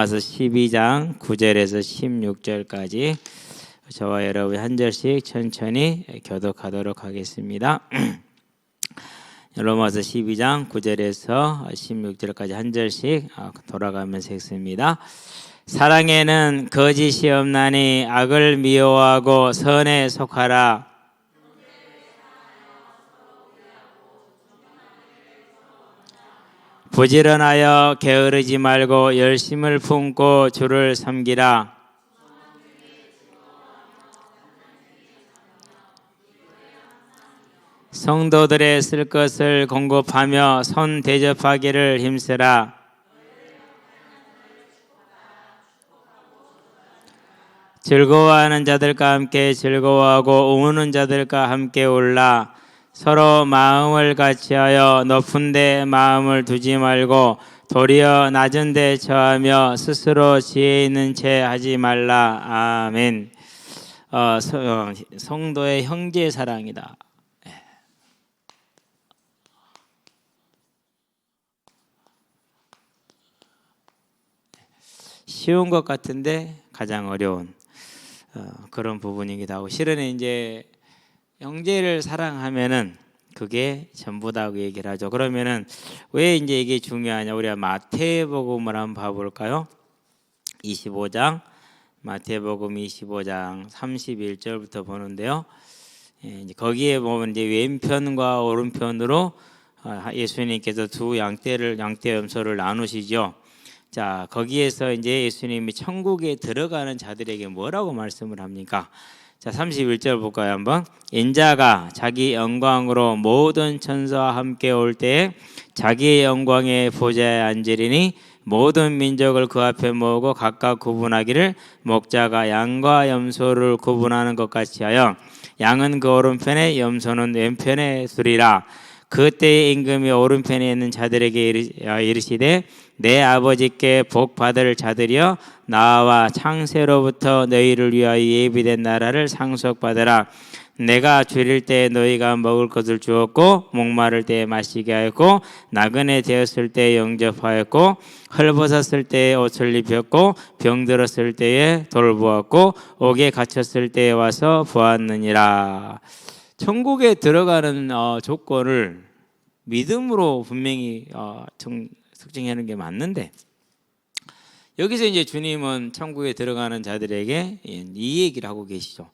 로마서 12장 9절에서 16절까지 저와 여러분이 한 절씩 천천히 교독하도록 하겠습니다. 로마서 12장 9절에서 16절까지 한 절씩 돌아가면서 읽습니다. 사랑에는 거짓이 없나니 악을 미워하고 선에 속하라. 부지런하여 게으르지 말고 열심을 품고 주를 섬기라. 성도들의 쓸 것을 공급하며 손 대접하기를 힘쓰라. 즐거워하는 자들과 함께 즐거워하고 우는 자들과 함께 울라. 서로 마음을 같이하여 높은 데 마음을 두지 말고 도리어 낮은 데 처하며 스스로 지혜 있는 채 하지 말라. 아멘. 성도의 형제 사랑이다. 쉬운 것 같은데 가장 어려운 그런 부분이기도 하고, 실은 이제 형제를 사랑하면은 그게 전부다고 얘기를 하죠. 그러면은 왜 이제 이게 중요하냐? 우리가 마태복음을 한번 봐볼까요? 25장, 마태복음 25장 31절부터 보는데요. 이제 거기에 보면 이제 왼편과 오른편으로 예수님께서 두 양떼 염소를 나누시죠. 자, 거기에서 이제 예수님이 천국에 들어가는 자들에게 뭐라고 말씀을 합니까? 자, 31절 볼까요? 한번. 인자가 자기 영광으로 모든 천사와 함께 올 때에 자기의 영광의 보좌에 앉으리니 모든 민족을 그 앞에 모으고 각각 구분하기를 목자가 양과 염소를 구분하는 것 같이 하여 양은 그 오른편에 염소는 왼편에 두리라. 그때의 임금이 오른편에 있는 자들에게 이르시되 내 아버지께 복 받을 자들이여 나와 창세로부터 너희를 위하여 예비된 나라를 상속받으라. 내가 줄일 때 너희가 먹을 것을 주었고 목마를 때 마시게 하였고 나그네 되었을 때 영접하였고 헐벗었을 때에 옷을 입혔고 병들었을 때에 돌보았고 옥에 갇혔을 때에 와서 보았느니라. 천국에 들어가는 조건을 믿음으로 분명히 특징하는 게 맞는데, 여기서 이제 주님은 천국에 들어가는 자들에게 이 얘기를 하고 계시죠.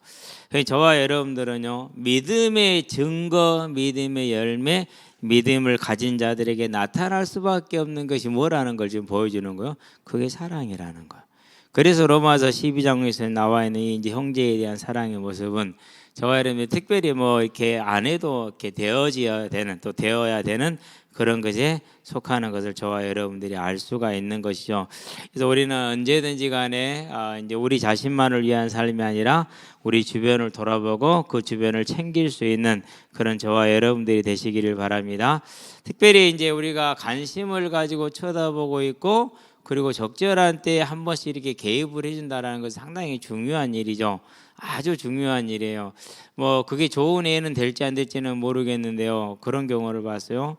저와 여러분들은요, 믿음의 증거, 믿음의 열매, 믿음을 가진 자들에게 나타날 수밖에 없는 것이 뭐라는 걸 지금 보여주는 거예요. 그게 사랑이라는 거예요. 그래서 로마서 12장에서 나와 있는 이제 형제에 대한 사랑의 모습은 저와 여러분이 특별히 뭐 이렇게 안 해도 이렇게 되어야 되는 그런 것에 속하는 것을 저와 여러분들이 알 수가 있는 것이죠. 그래서 우리는 언제든지 간에 이제 우리 자신만을 위한 삶이 아니라 우리 주변을 돌아보고 그 주변을 챙길 수 있는 그런 저와 여러분들이 되시기를 바랍니다. 특별히 이제 우리가 관심을 가지고 쳐다보고 있고, 그리고 적절한 때에 한 번씩 이렇게 개입을 해준다는 것은 상당히 중요한 일이죠. 아주 중요한 일이에요. 뭐 그게 좋은 애는 될지 안 될지는 모르겠는데요. 그런 경우를 봤어요.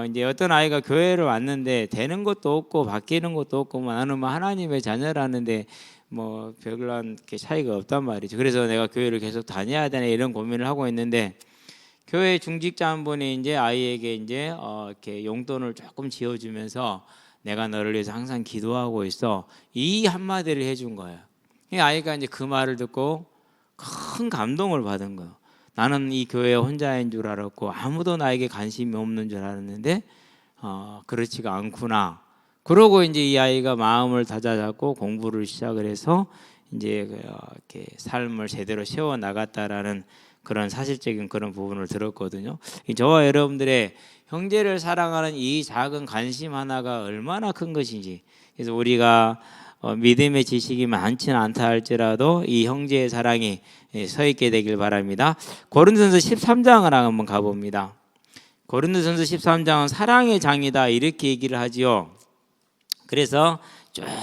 이제 어떤 아이가 교회를 왔는데 되는 것도 없고 바뀌는 것도 없고 나는 뭐 하나님의 자녀라는데 뭐 별반 차이가 없단 말이죠. 그래서 내가 교회를 계속 다녀야 되나 이런 고민을 하고 있는데, 교회 중직자 한 분이 이제 아이에게 이제 이렇게 용돈을 조금 지어주면서 내가 너를 위해서 항상 기도하고 있어, 이 한마디를 해준 거예요. 이 아이가 이제 그 말을 듣고 큰 감동을 받은 거예요. 나는 이 교회 혼자인 줄 알았고 아무도 나에게 관심이 없는 줄 알았는데 그렇지가 않구나. 그러고 이제 이 아이가 마음을 다잡고 공부를 시작을 해서 이제 이렇게 삶을 제대로 세워 나갔다라는 그런 사실적인 그런 부분을 들었거든요. 저와 여러분들의 형제를 사랑하는 이 작은 관심 하나가 얼마나 큰 것인지, 그래서 우리가 믿음의 지식이 많지는 않다 할지라도 이 형제의 사랑이 서 있게 되길 바랍니다. 고린도전서 13장을 한번 가봅니다. 고린도전서 13장은 사랑의 장이다 이렇게 얘기를 하지요. 그래서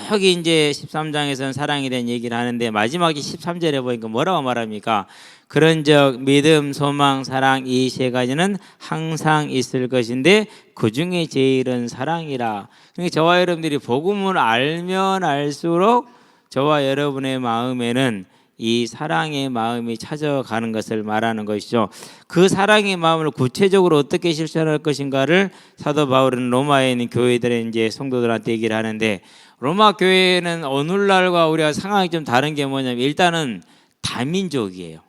저기 이제 13장에서는 사랑에 대한 얘기를 하는데 마지막에 13절에 보니까 뭐라고 말합니까? 그런즉 믿음, 소망, 사랑 이 세 가지는 항상 있을 것인데 그 중에 제일은 사랑이라. 그러니까 저와 여러분들이 복음을 알면 알수록 저와 여러분의 마음에는 이 사랑의 마음이 찾아가는 것을 말하는 것이죠. 그 사랑의 마음을 구체적으로 어떻게 실천할 것인가를 사도 바울은 로마에 있는 교회들의 이제 성도들한테 얘기를 하는데, 로마 교회는 오늘날과 우리가 상황이 좀 다른 게 뭐냐면 일단은 다민족이에요.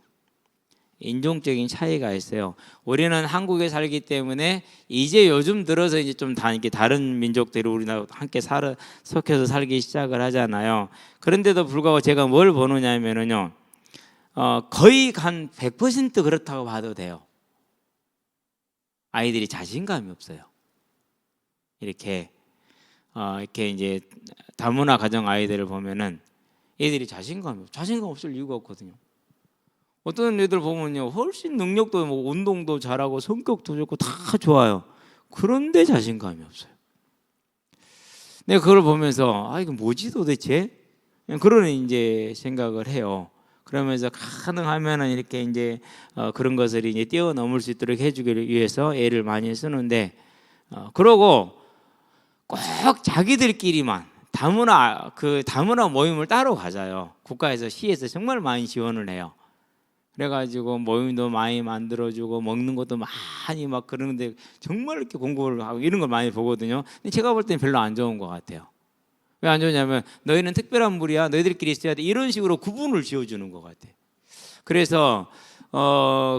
인종적인 차이가 있어요. 우리는 한국에 살기 때문에 이제 요즘 들어서 이제 좀 이렇게 다른 민족들이 우리나라 함께 섞여서 살기 시작을 하잖아요. 그런데도 불구하고 제가 뭘 보느냐면요, 거의 한 100% 그렇다고 봐도 돼요. 아이들이 자신감이 없어요. 이렇게 이제 다문화 가정 아이들을 보면은 애들이 자신감 없을 이유가 없거든요. 어떤 애들 보면요, 훨씬 능력도 뭐 운동도 잘하고 성격도 좋고 다 좋아요. 그런데 자신감이 없어요. 내가 그걸 보면서 이거 뭐지 도대체? 그런 이제 생각을 해요. 그러면서 가능하면은 이렇게 이제 그런 것을 이제 뛰어넘을 수 있도록 해주기 위해서 애를 많이 쓰는데, 그러고 꼭 자기들끼리만 다문화 모임을 따로 가져요. 국가에서 시에서 정말 많이 지원을 해요. 그래가지고 모임도 많이 만들어주고 먹는 것도 많이 막 그러는데 정말 이렇게 공부를 하고 이런 걸 많이 보거든요. 근데 제가 볼 때는 별로 안 좋은 것 같아요. 왜 안 좋냐면 너희는 특별한 무리야, 너희들끼리 있어야 돼, 이런 식으로 구분을 지어주는 것 같아요. 그래서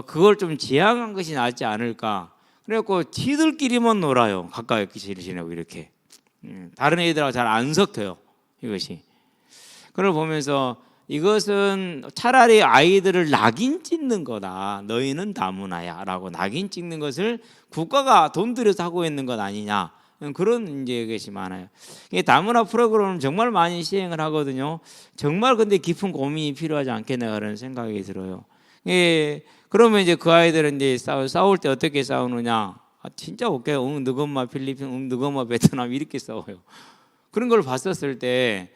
그걸 좀 지양한 것이 낫지 않을까. 그래갖고 지들끼리만 놀아요. 가까이 지내고 이렇게. 다른 애들하고 잘 안 섞여요, 이것이. 그걸 보면서 이것은 차라리 아이들을 낙인 찍는 거다. 너희는 다문화야 라고 낙인 찍는 것을 국가가 돈 들여서 하고 있는 것 아니냐, 그런 이제 것이 많아요. 다문화 프로그램을 정말 많이 시행을 하거든요. 정말 근데 깊은 고민이 필요하지 않겠나 그런 생각이 들어요. 그러면 이제 그 아이들은 이제 싸울 때 어떻게 싸우느냐? 진짜 웃겨요. 너가 엄마 필리핀, 너가 엄마 베트남 이렇게 싸워요. 그런 걸 봤었을 때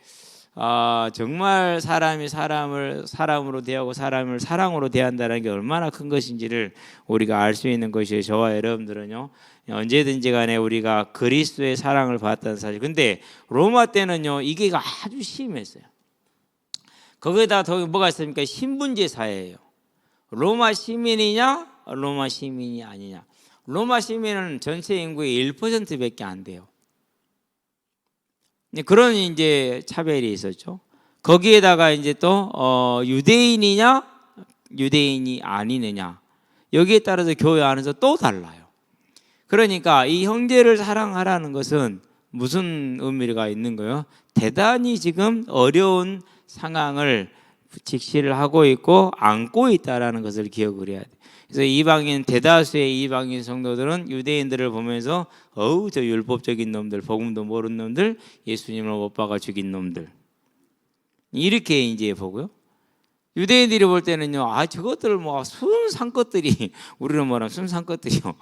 정말 사람이 사람을 사람으로 대하고 사람을 사랑으로 대한다는 게 얼마나 큰 것인지를 우리가 알 수 있는 것이에요. 저와 여러분들은요, 언제든지 간에 우리가 그리스도의 사랑을 받았다는 사실. 근데 로마 때는요 이게 아주 심했어요. 거기다 더 뭐가 있습니까? 신분제 사회예요. 로마 시민이냐 로마 시민이 아니냐. 로마 시민은 전체 인구의 1%밖에 안 돼요. 그런 이제 차별이 있었죠. 거기에다가 이제 또 유대인이냐 유대인이 아니느냐, 여기에 따라서 교회 안에서 또 달라요. 그러니까 이 형제를 사랑하라는 것은 무슨 의미가 있는 거예요? 대단히 지금 어려운 상황을 직시를 하고 있고 안고 있다라는 것을 기억을 해야 돼요. 그래서 대다수의 이방인 성도들은 유대인들을 보면서 저 율법적인 놈들, 복음도 모르는 놈들, 예수님을 못 박아 죽인 놈들, 이렇게 이제 보고요. 유대인들이 볼 때는요, 저것들 뭐 순산 것들이, 우리는 뭐라 순산 것들이요.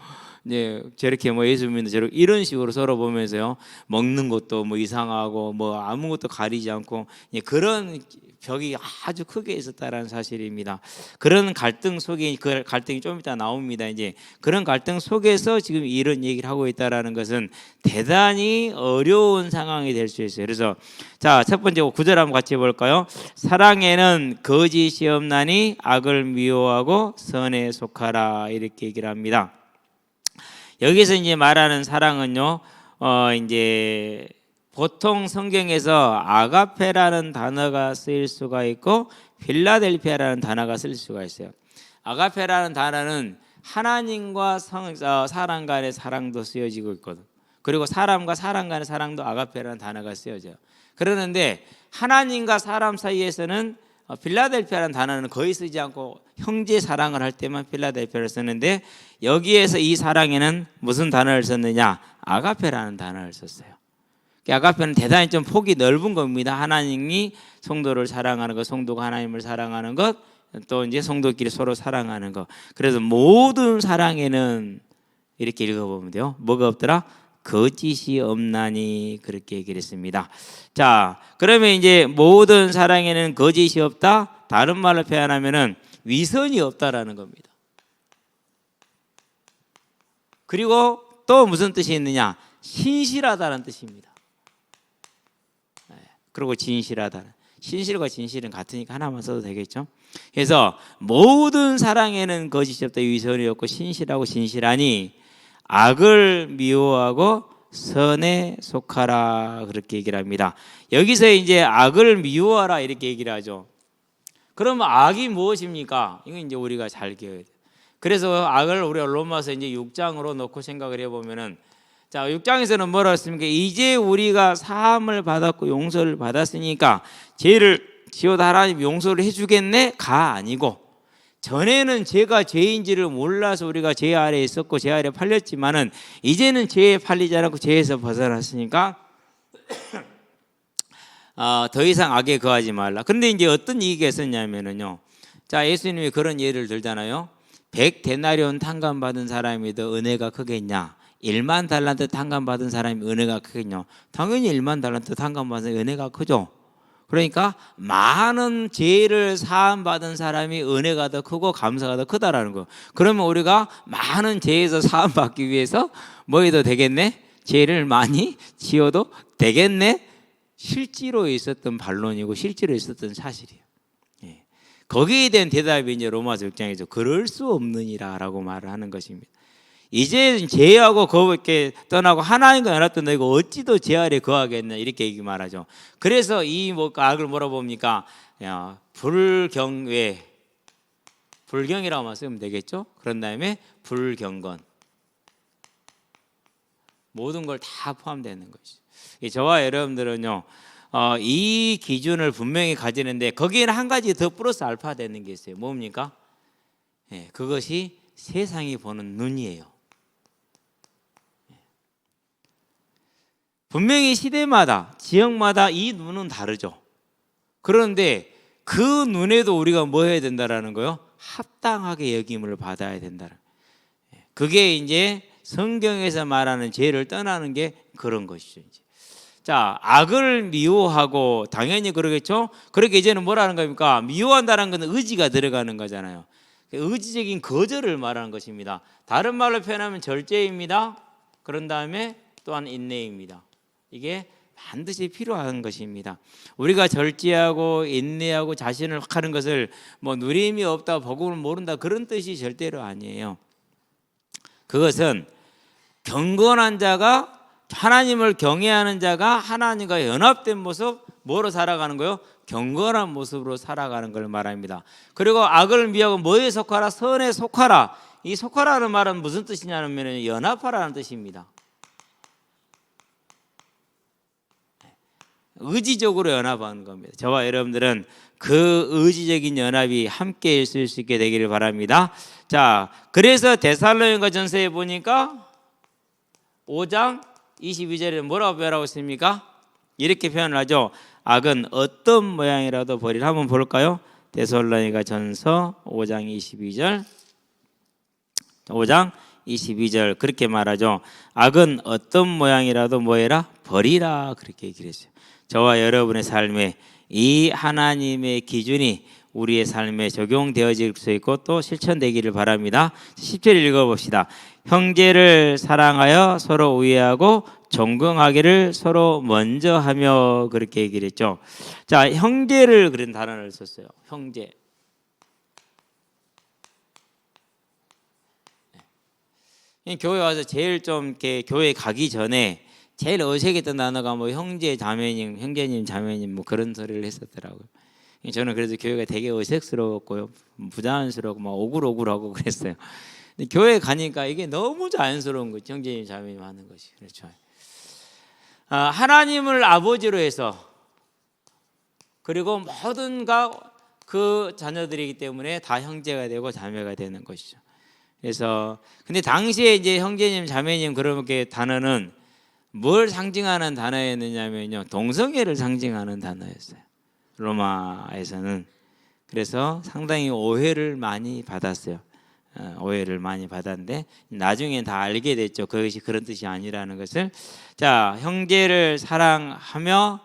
이제 저렇게 뭐 예수 믿는 저렇게 이런 식으로 서로 보면서요, 먹는 것도 뭐 이상하고 뭐 아무것도 가리지 않고 그런 벽이 아주 크게 있었다라는 사실입니다. 그런 갈등 속에, 그 갈등이 좀 이따 나옵니다. 이제 그런 갈등 속에서 지금 이런 얘기를 하고 있다라는 것은 대단히 어려운 상황이 될 수 있어요. 그래서 자, 첫 번째 9절 한번 같이 볼까요? 사랑에는 거짓이 없나니 악을 미워하고 선에 속하라, 이렇게 얘기를 합니다. 여기서 이제 말하는 사랑은요, 이제 보통 성경에서 아가페라는 단어가 쓰일 수가 있고 필라델피아라는 단어가 쓸 수가 있어요. 아가페라는 단어는 하나님과 사람 간의 사랑도 쓰여지고 있거든. 그리고 사람과 사람 간의 사랑도 아가페라는 단어가 쓰여져요. 그러는데 하나님과 사람 사이에서는 필라델피아라는 단어는 거의 쓰지 않고 형제 사랑을 할 때만 필라델피아를 쓰는데, 여기에서 이 사랑에는 무슨 단어를 썼느냐? 아가페라는 단어를 썼어요. 아가페는 대단히 좀 폭이 넓은 겁니다. 하나님이 성도를 사랑하는 것, 성도가 하나님을 사랑하는 것, 또 이제 성도끼리 서로 사랑하는 것. 그래서 모든 사랑에는 이렇게 읽어보면 돼요. 뭐가 없더라? 거짓이 없나니 그렇게 얘기를 했습니다. 자, 그러면 이제 모든 사랑에는 거짓이 없다. 다른 말로 표현하면은 위선이 없다라는 겁니다. 그리고 또 무슨 뜻이 있느냐? 신실하다는 뜻입니다. 그리고 진실하다. 신실과 진실은 같으니까 하나만 써도 되겠죠? 그래서 모든 사랑에는 거짓이 없다. 위선이 없고 신실하고 진실하니 악을 미워하고 선에 속하라 그렇게 얘기를 합니다. 여기서 이제 악을 미워하라 이렇게 얘기를 하죠. 그러면 악이 무엇입니까? 이건 이제 우리가 잘 기억해야 돼요. 그래서 악을 우리가 로마서 이제 6장으로 놓고 생각을 해보면은, 자, 6장에서는 뭐라고 했습니까? 이제 우리가 사함을 받았고 용서를 받았으니까 죄를 지어도 하나님 용서를 해주겠네? 가 아니고, 전에는 죄가 죄인지를 몰라서 우리가 죄 아래에 있었고 죄 아래에 팔렸지만은 이제는 죄에 팔리지 않고 죄에서 벗어났으니까 더 이상 악에 거하지 말라. 그런데 이제 어떤 얘기가 있었냐면은요, 자, 예수님이 그런 예를 들잖아요. 100데나리온 탕감 받은 사람이 더 은혜가 크겠냐? 1만 달란트 탕감 받은 사람이 은혜가 크겠냐? 당연히 1만 달란트 탕감 받은 은혜가 크죠. 그러니까 많은 죄를 사함 받은 사람이 은혜가 더 크고 감사가 더 크다라는 거. 그러면 우리가 많은 죄에서 사함 받기 위해서 뭐 해도 되겠네? 죄를 많이 지어도 되겠네? 실제로 있었던 반론이고 실제로 있었던 사실이에요. 예. 거기에 대한 대답이 이제 로마서 6장에서 그럴 수 없느니라라고 말을 하는 것입니다. 이제 죄하고 거룩하게 떠나고 하나님과 연합된 너희가 어찌 더 죄 아래 거하겠냐 이렇게 얘기 말하죠. 그래서 이 악을 뭐라 봅니까? 불경외, 불경이라고만 쓰면 되겠죠. 그런 다음에 불경건, 모든 걸 다 포함되는 것이죠. 저와 여러분들은요, 이 기준을 분명히 가지는데 거기에는 한 가지 더 플러스 알파 되는 게 있어요. 뭡니까? 그것이 세상이 보는 눈이에요. 분명히 시대마다 지역마다 이 눈은 다르죠. 그런데 그 눈에도 우리가 뭐 해야 된다라는 거요? 합당하게 여김을 받아야 된다는. 그게 이제 성경에서 말하는 죄를 떠나는 게 그런 것이죠. 이제. 자, 악을 미워하고 당연히 그러겠죠. 그렇게 이제는 뭐라는 겁니까? 미워한다는 것은 의지가 들어가는 거잖아요. 의지적인 거절을 말하는 것입니다. 다른 말로 표현하면 절제입니다. 그런 다음에 또한 인내입니다. 이게 반드시 필요한 것입니다. 우리가 절제하고 인내하고 자신을 하는 것을 뭐 누림이 없다, 복음을 모른다 그런 뜻이 절대로 아니에요. 그것은 경건한 자가, 하나님을 경외하는 자가 하나님과 연합된 모습, 뭐로 살아가는 거요? 경건한 모습으로 살아가는 걸 말합니다. 그리고 악을 미하고 뭐에 속하라? 선에 속하라. 이 속하라는 말은 무슨 뜻이냐면 연합하라는 뜻입니다. 의지적으로 연합하는 겁니다. 저와 여러분들은 그 의지적인 연합이 함께 있을 수 있게 되기를 바랍니다. 자, 그래서 데살로니가 전서에 보니까 5장 22절에 뭐라고 표현하고 있습니까? 이렇게 표현을 하죠. 악은 어떤 모양이라도 버리라. 한번 볼까요? 데살로니가 전서 5장 22절. 5장 22절 그렇게 말하죠. 악은 어떤 모양이라도 뭐해라? 버리라. 그렇게 얘기를 했어요. 저와 여러분의 삶에 이 하나님의 기준이 우리의 삶에 적용되어질 수 있고 또 실천되기를 바랍니다. 10절 읽어봅시다. 형제를 사랑하여 서로 우애하고 존경하기를 서로 먼저 하며 그렇게 얘기를 했죠. 자, 형제를 그런 단어를 썼어요. 형제. 교회 와서 제일 좀 이렇게 교회 가기 전에 제일 어색했던 단어가 뭐 형제, 자매님, 형제님, 자매님 뭐 그런 소리를 했었더라고요. 저는 그래서 교회가 되게 어색스러웠고요, 부자연스럽고 막 오글오글하고 그랬어요. 근데 교회 가니까 이게 너무 자연스러운 거죠. 형제님, 자매님 하는 것이. 그렇죠. 하나님을 아버지로 해서 그리고 모든 그 자녀들이기 때문에 다 형제가 되고 자매가 되는 것이죠. 그래서 근데 당시에 이제 형제님, 자매님 그렇게 단어는 뭘 상징하는 단어였느냐면요, 동성애를 상징하는 단어였어요. 로마에서는. 그래서 상당히 오해를 많이 받았어요. 오해를 많이 받았는데 나중에 다 알게 됐죠. 그것이 그런 뜻이 아니라는 것을. 자, 형제를 사랑하며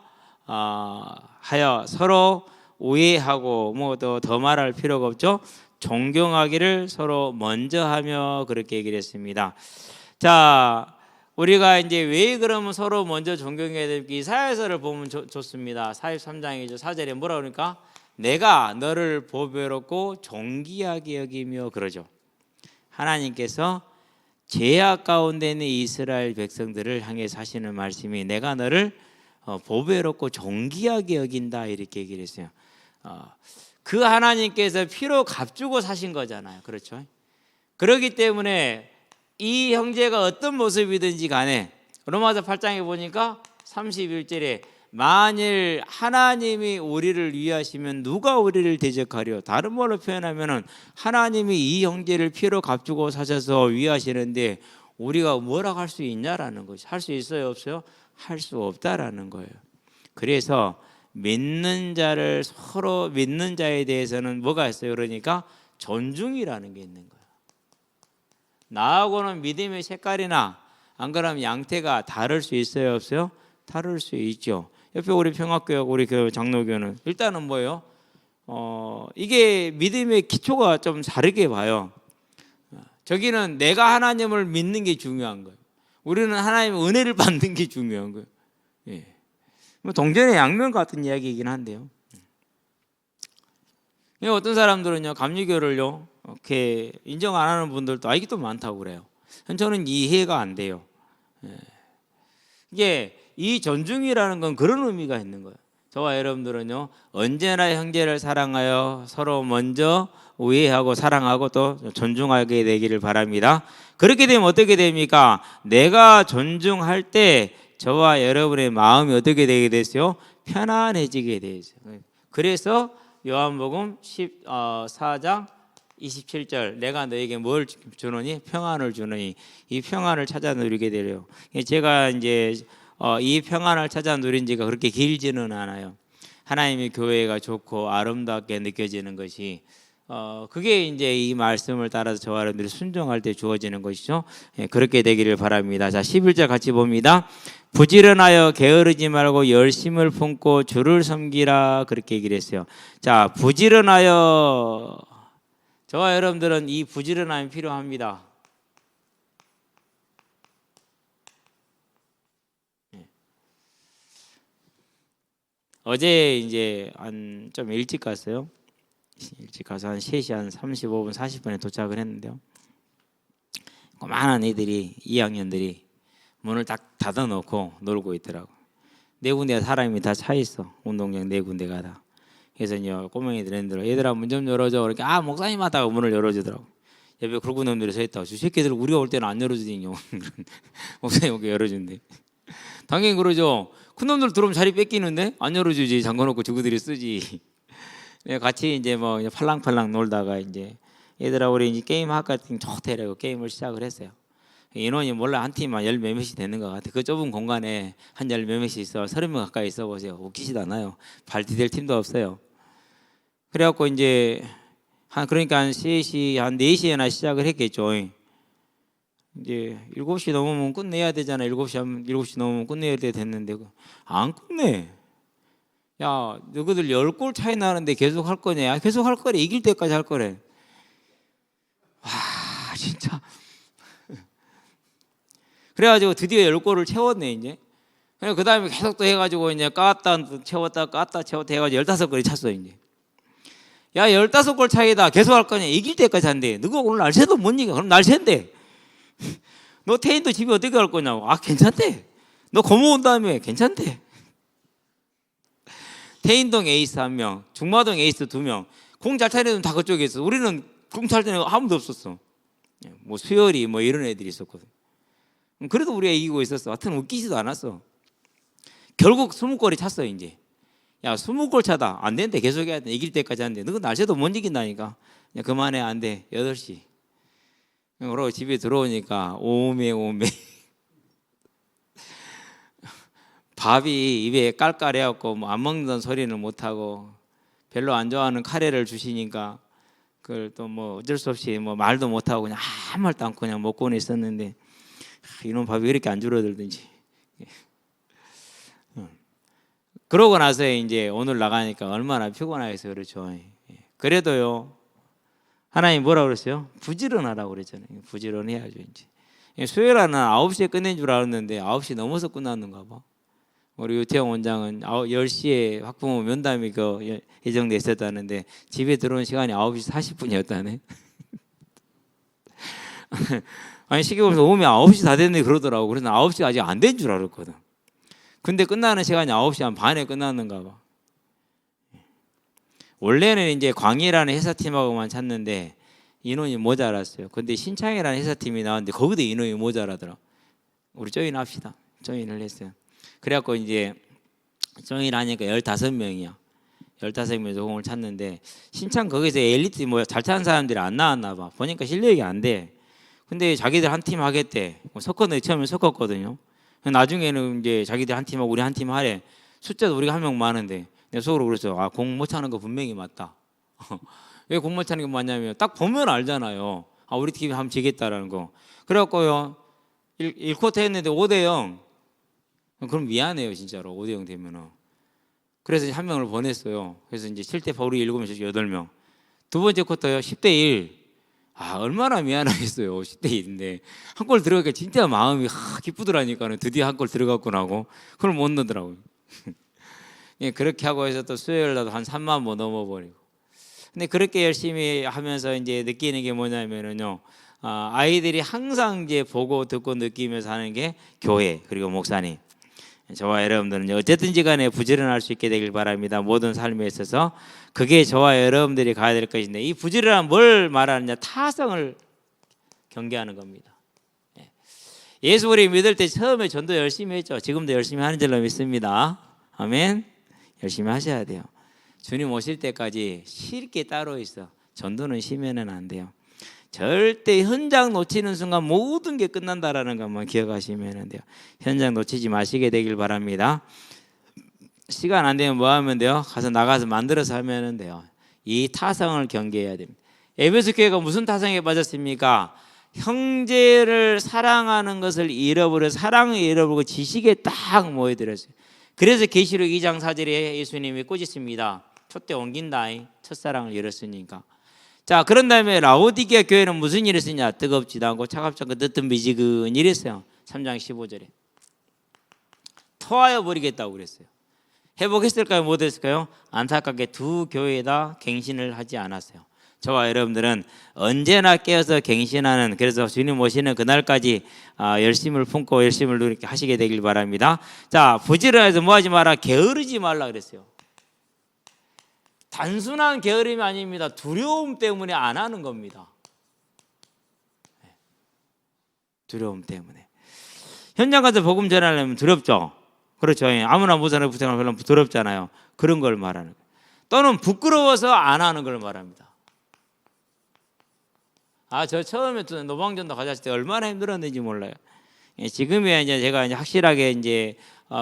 하여 서로 우애하고 뭐 더 말할 필요가 없죠. 존경하기를 서로 먼저 하며 그렇게 얘기를 했습니다. 자, 우리가 이제 왜 그러면 서로 먼저 존경해야 될지 이사야서를 보면 좋습니다. 43장이죠. 4절에 뭐라 그러니까 내가 너를 보배롭고 존귀하게 여기며 그러죠. 하나님께서 죄악 가운데 있는 이스라엘 백성들을 향해서 하시는 말씀이 내가 너를 보배롭고 존귀하게 여긴다 이렇게 얘기를 했어요. 그 하나님께서 피로 값주고 사신 거잖아요. 그렇죠? 그렇기 때문에 이 형제가 어떤 모습이든지 간에 로마서 8장에 보니까 31절에 만일 하나님이 우리를 위하시면 누가 우리를 대적하려? 다른 말로 표현하면은 하나님이 이 형제를 피로 값주고 사셔서 위하시는데 우리가 뭐라고 할 수 있냐라는 거죠. 할 수 있어요, 없어요? 할 수 없다라는 거예요. 그래서 믿는 자를 서로 믿는 자에 대해서는 뭐가 있어요? 그러니까 존중이라는 게 있는 거예요. 나하고는 믿음의 색깔이나 안 그러면 양태가 다를 수 있어요, 없어요? 다를 수 있죠. 옆에 우리 평화교회하고 우리 그 장로교는 일단은 뭐예요? 이게 믿음의 기초가 좀 다르게 봐요. 저기는 내가 하나님을 믿는 게 중요한 거예요. 우리는 하나님의 은혜를 받는 게 중요한 거예요. 예. 뭐 동전의 양면 같은 이야기이긴 한데요. 어떤 사람들은요 감리교를요 이렇게 인정 안 하는 분들도 아직도 많다고 그래요. 저는 이해가 안 돼요. 이게 이 존중이라는 건 그런 의미가 있는 거예요. 저와 여러분들은요 언제나 형제를 사랑하여 서로 먼저 우애하고 사랑하고 또 존중하게 되기를 바랍니다. 그렇게 되면 어떻게 됩니까? 내가 존중할 때 저와 여러분의 마음이 어떻게 되게 됐어요? 편안해지게 되죠. 그래서 요한복음 14장 27절 내가 너에게 뭘 주노니? 평안을 주노니 이 평안을 찾아 누리게 되려. 제가 이제 이 평안을 찾아 누린 지가 그렇게 길지는 않아요. 하나님의 교회가 좋고 아름답게 느껴지는 것이 그게 이제 이 말씀을 따라서 저와 여러분들이 순종할 때 주어지는 것이죠. 그렇게 되기를 바랍니다. 자, 11절 같이 봅니다. 부지런하여 게으르지 말고 열심을 품고 주를 섬기라 그렇게 얘기를 했어요. 자, 부지런하여 저와 여러분들은 이 부지런함이 필요합니다. 어제 이제 좀 일찍 갔어요. 일찍 가서 한 3시 한 35분 40분에 도착을 했는데요. 많은 애들이 2학년들이 문을 딱 닫아놓고 놀고 있더라고. 네 군데 사람이 다 차 있어. 운동장 네 군데가 다. 그래서 꼬맹이들 얘들아 문 좀 열어줘. 그러니까 목사님 왔다고 문을 열어주더라고. 옆에 굵은 놈들이 서 있다고. 저 새끼들 우리가 올 때는 안 열어주더니 목사님 오게 열어준대. 당연히 그러죠. 큰 놈들 들어오면 자리 뺏기는데 안 열어주지. 잠궈놓고 저그들이 쓰지. 같이 이제 뭐 팔랑팔랑 놀다가 이제 얘들아 우리 이제 게임 할까 좋대라고 게임을 시작을 했어요. 인원이 몰라 한 팀만 10몇 명씩 되는 것 같아. 그 좁은 공간에 한 10몇 명씩 있어. 30명 가까이 있어 보세요. 웃기지도 않아요. 발 디딜 팀도 없어요. 그래갖고 이제 그러니까 한 3시 한 4시에나 시작을 했겠죠. 이제 7시 넘으면 끝내야 되잖아. 7시 넘으면 끝내야 됐는데 안 끝내. 야, 너희들 10골 차이 나는데 계속 할 거냐? 계속 할 거래. 이길 때까지 할 거래. 와, 진짜. 그래가지고 드디어 10골을 채웠네, 이제. 그 다음에 계속 또 해가지고 이제 깠다 채웠다 해가지고 15골이 찼어, 이제. 야, 15골 차이다. 계속 할 거냐? 이길 때까지 한대. 너가 오늘 날 새도 못 이겨. 그럼 날 샌대. 너 태인도 집에 어떻게 갈 거냐고. 괜찮대. 너 고모 온 다음에 괜찮대. 태인동 에이스 1명, 중마동 에이스 2명. 공 잘 차리는 다 그쪽에 있어. 우리는 공 잘 차리는 아무도 없었어. 뭐 수열이 뭐 이런 애들이 있었거든. 그래도 우리가 이기고 있었어. 하여튼 웃기지도 않았어. 결국 20골이 찼어 이제. 야 20골 차다. 안 된대. 계속 해야 돼. 이길 때까지 안 돼. 너 날새도 못 이긴다니까. 그냥 그만해. 안 돼. 8시. 그러고 집에 들어오니까 오메 밥이 입에 깔깔해갖고 뭐 안 먹는 소리는 못하고 별로 안 좋아하는 카레를 주시니까 그걸 또 뭐 어쩔 수 없이 뭐 말도 못 하고 그냥 아무 말도 않고 그냥 먹고는 있었는데 이놈 밥이 왜 이렇게 안 줄어들든지. 그러고 나서 이제 오늘 나가니까 얼마나 피곤하겠어요, 그렇죠? 그래도요 하나님 뭐라 그랬어요? 부지런하라고 그랬잖아요. 부지런해야죠 이제. 수요일에는 9시에 끝낸 줄 알았는데 9시 넘어서 끝났는가 봐. 우리 유태영 원장은 10시에 학부모 면담이 예정돼 있었다는데 집에 들어온 시간이 9시 40분이었다네. 아니 시계 보면서 오면 9시 다 됐네 그러더라고. 그래서 9시가 아직 안 된 줄 알았거든. 근데 끝나는 시간이 9시 한 반에 끝났는가 봐. 원래는 이제 광희라는 회사팀하고만 찾는데 인원이 모자랐어요. 근데 신창이라는 회사팀이 나왔는데 거기도 인원이 모자라더라. 우리 조인 합시다. 조인을 했어요. 그래갖고 이제 조인 하니까 15명이야. 15명 조공을 찾는데 신창 거기서 엘리트 뭐 잘 찾는 사람들이 안 나왔나 봐. 보니까 실력이 안 돼. 근데 자기들 한 팀 하겠대. 섞었는데 처음에 섞었거든요. 나중에는 이제 자기들 한 팀하고 우리 한 팀 하래. 숫자도 우리가 한 명 많은데 내가 속으로 그랬어. 아, 공 못 차는 거 분명히 맞다. 왜 공 못 차는 게 맞냐면 딱 보면 알잖아요. 아, 우리 팀이 하면 지겠다라는 거. 그래갖고요 1쿼터 했는데 5대0. 그럼 미안해요 진짜로 5대0 되면은. 그래서 한 명을 보냈어요. 그래서 이제 7대 8, 우리 7명, 8명. 두 번째 쿼터요 10대1. 아, 얼마나 미안하겠어요. 10대 1인데 한 골 들어가니까 진짜 마음이 기쁘더라니까는. 드디어 한 골 들어갔구나 하고 그걸 못 넣더라고요. 예, 그렇게 하고 해서 또 수요일 날도 한 3만 뭐 넘어버리고. 근데 그렇게 열심히 하면서 이제 느끼는 게 뭐냐면은요, 아이들이 항상 이제 보고 듣고 느끼면서 하는 게 교회 그리고 목사님. 저와 여러분들은 어쨌든지 간에 부지런할 수 있게 되길 바랍니다. 모든 삶에 있어서 그게 저와 여러분들이 가야 될 것인데, 이 부지런함은 뭘 말하느냐? 타성을 경계하는 겁니다. 예수 우리 믿을 때 처음에 전도 열심히 했죠. 지금도 열심히 하는 줄로 믿습니다. 아멘. 열심히 하셔야 돼요. 주님 오실 때까지 쉴 게 따로 있어. 전도는 쉬면은 안 돼요. 절대 현장 놓치는 순간 모든 게 끝난다라는 것만 기억하시면 돼요. 현장 놓치지 마시게 되길 바랍니다. 시간 안 되면 뭐 하면 돼요? 가서 나가서 만들어서 하면 돼요. 이 타성을 경계해야 됩니다. 에베소 교회가 무슨 타성에 빠졌습니까? 형제를 사랑하는 것을 잃어버려 사랑을 잃어버리고 지식에 딱 모여들었어요. 그래서 계시록 2장 4절에 예수님이 꾸짖습니다. 촛대 옮긴다. 첫사랑을 잃었으니까. 자, 그런 다음에 라오디게아 교회는 무슨 일을 했느냐? 뜨겁지도 않고 차갑지 않고 뜨뜻미지근 이랬어요. 3장 15절에 토하여 버리겠다고 그랬어요. 회복했을까요? 못했을까요? 안타깝게 두 교회 다 갱신을 하지 않았어요. 저와 여러분들은 언제나 깨어서 갱신하는, 그래서 주님 오시는 그날까지 열심을 품고 열심을 이렇게 하시게 되길 바랍니다. 자, 부지런해서 뭐하지 마라, 게으르지 말라 그랬어요. 단순한 게으름이 아닙니다. 두려움 때문에 안 하는 겁니다. 두려움 때문에. 현장 가서 복음 전하려면 두렵죠. 그렇죠. 아무나 무사나 부생하면 별로 두렵잖아요. 그런 걸 말하는 거예요. 또는 부끄러워서 안 하는 걸 말합니다. 저 처음에 노방전도 가졌을 때 얼마나 힘들었는지 몰라요. 지금이야 이제 제가 이제 확실하게 이제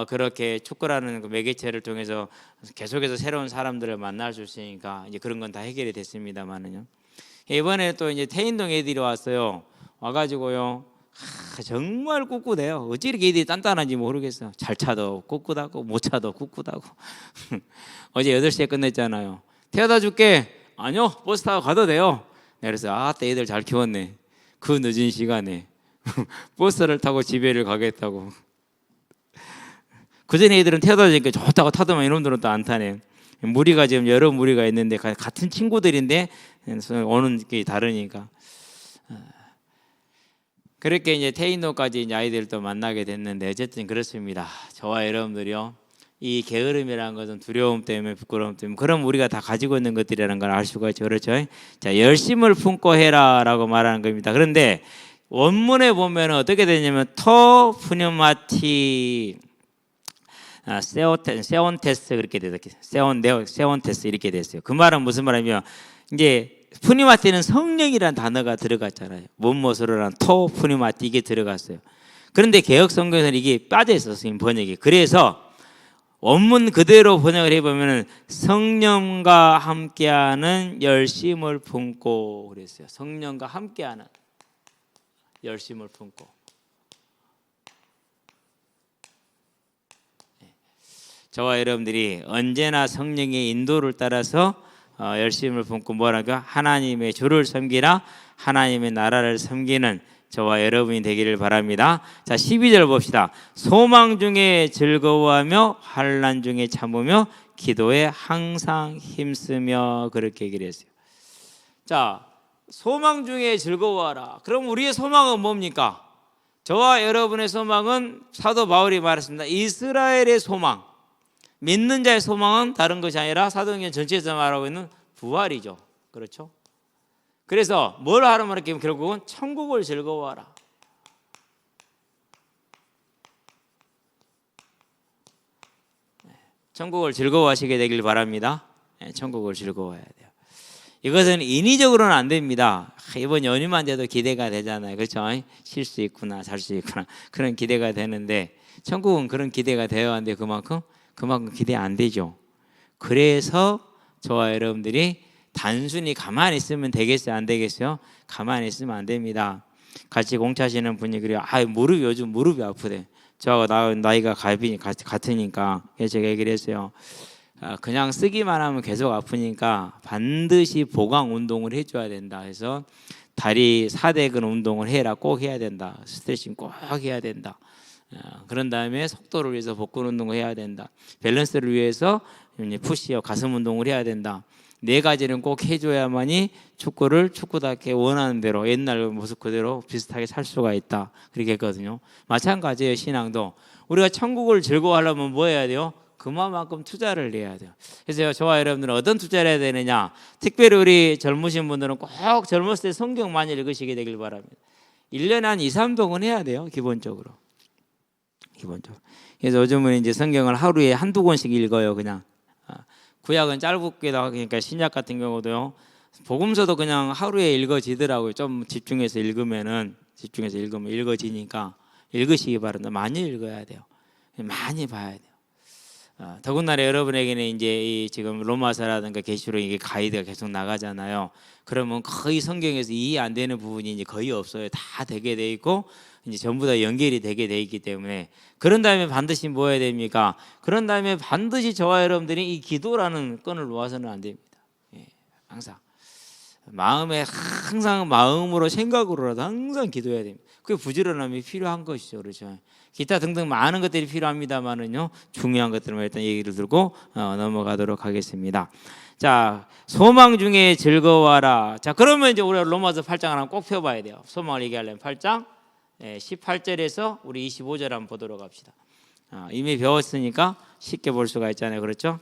그렇게 축구라는 그 매개체를 통해서 계속해서 새로운 사람들을 만날 수 있으니까 이제 그런 건 다 해결이 됐습니다만은요. 이번에 또 이제 태인동 애들이 왔어요. 와가지고요. 정말 꿋꿋해요. 어찌 이렇게 애들이 단단한지 모르겠어. 잘 차도 꿋꿋하고 못 차도 꿋꿋하고. 어제 8시에 끝냈잖아요. 태워다 줄게. 아니요, 버스 타고 가도 돼요. 그래서 애들 잘 키웠네. 그 늦은 시간에 버스를 타고 집에를 가겠다고. 그전에 애들은 태워다 주니까 좋다고 타더만 이놈들은 또 안 타네. 무리가 지금 여러 무리가 있는데 같은 친구들인데 오는 게 다르니까. 그렇게 이제 태인도까지 이제 아이들도 만나게 됐는데 어쨌든 그렇습니다. 저와 여러분들이요, 이 게으름이라는 것은 두려움 때문에, 부끄러움 때문에, 그럼 우리가 다 가지고 있는 것들이라는 걸 알 수가 있죠. 그렇죠? 자, 열심을 품고 해라라고 말하는 겁니다. 그런데 원문에 보면 어떻게 되냐면 토 푸뉴마티 세온테스 그렇게 되죠. 세온테스 이렇게 됐어요. 그 말은 무슨 말이냐면 이제 푸니마티는 성령이라는 단어가 들어갔잖아요. 못모스로란 토 푸니마티 이게 들어갔어요. 그런데 개혁 성경에서는 이게 빠져 있었어요, 번역이. 그래서 원문 그대로 번역을 해보면 성령과 함께하는 열심을 품고 그랬어요. 성령과 함께하는 열심을 품고. 저와 여러분들이 언제나 성령의 인도를 따라서 열심을 품고 뭐라고 하나님의 주를 섬기라, 하나님의 나라를 섬기는 저와 여러분이 되기를 바랍니다. 자, 12절 봅시다. 소망 중에 즐거워하며 환난 중에 참으며 기도에 항상 힘쓰며 그렇게 얘기를 했어요. 자, 소망 중에 즐거워하라. 그럼 우리의 소망은 뭡니까? 저와 여러분의 소망은 사도 바울이 말했습니다. 이스라엘의 소망, 믿는 자의 소망은 다른 것이 아니라 사도행전 전체에서 말하고 있는 부활이죠. 그렇죠? 그래서 뭘 하라면 이렇게 결국은 천국을 즐거워하라. 천국을 즐거워하시게 되길 바랍니다. 천국을 즐거워해야 돼요. 이것은 인위적으로는 안 됩니다. 이번 연휴만 돼도 기대가 되잖아요. 그렇죠? 쉴 수 있구나, 잘 수 있구나, 그런 기대가 되는데 천국은 그런 기대가 되어야 하는데 그만큼 기대 안 되죠. 그래서 저와 여러분들이 단순히 가만히 있으면 되겠어요? 안 되겠어요? 가만히 있으면 안 됩니다. 같이 공차시는 분이 그래요. 요즘 무릎이 아프대. 저하고 나이가 같으니까 제가 얘기를 했어요. 그냥 쓰기만 하면 계속 아프니까 반드시 보강 운동을 해줘야 된다. 해서 다리 사대근 운동을 해라. 꼭 해야 된다. 스트레칭 꼭 해야 된다. 그런 다음에 속도를 위해서 복근 운동을 해야 된다. 밸런스를 위해서 푸시업 가슴 운동을 해야 된다. 4가지는 꼭 해줘야만이 축구답게 원하는 대로 옛날 모습 그대로 비슷하게 살 수가 있다. 그렇게 했거든요. 마찬가지예요. 신앙도 우리가 천국을 즐거워하려면 뭐 해야 돼요? 그만큼 투자를 해야 돼요. 그래서 저와 여러분들은 어떤 투자를 해야 되느냐, 특별히 우리 젊으신 분들은 꼭 젊었을 때 성경 많이 읽으시게 되길 바랍니다. 1년에 한 2, 3동은 해야 돼요. 기본적으로. 그래서 요즘은 이제 성경을 하루에 한두 권씩 읽어요. 그냥 구약은 짧게도 하니까 신약 같은 경우도요. 복음서도 그냥 하루에 읽어지더라고요. 좀 집중해서 읽으면 읽어지니까 읽으시기 바랍니다. 많이 읽어야 돼요. 많이 봐야 돼요. 더군다나 여러분에게는 이제 지금 로마서라든가 계시록 이게 가이드가 계속 나가잖아요. 그러면 거의 성경에서 이해 안 되는 부분이 이제 거의 없어요. 다 되게 돼 있고 이제 전부 다 연결이 되게 돼 있기 때문에 그런 다음에 반드시 뭐 해야 됩니까? 그런 다음에 반드시 저와 여러분들이 이 기도라는 끈을 놓아서는 안 됩니다. 항상 마음으로 생각으로라도 항상 기도해야 됩니다. 그게 부지런함이 필요한 것이죠. 그렇죠? 기타 등등 많은 것들이 필요합니다만은요. 중요한 것들만 일단 얘기를 들고 넘어가도록 하겠습니다. 자, 소망 중에 즐거워하라. 자, 그러면 이제 우리가 로마서 8장 하나 꼭 펴봐야 돼요. 소망을 얘기하려면 8장 18절에서 우리 25절 한번 보도록 합시다. 이미 배웠으니까 쉽게 볼 수가 있잖아요. 그렇죠?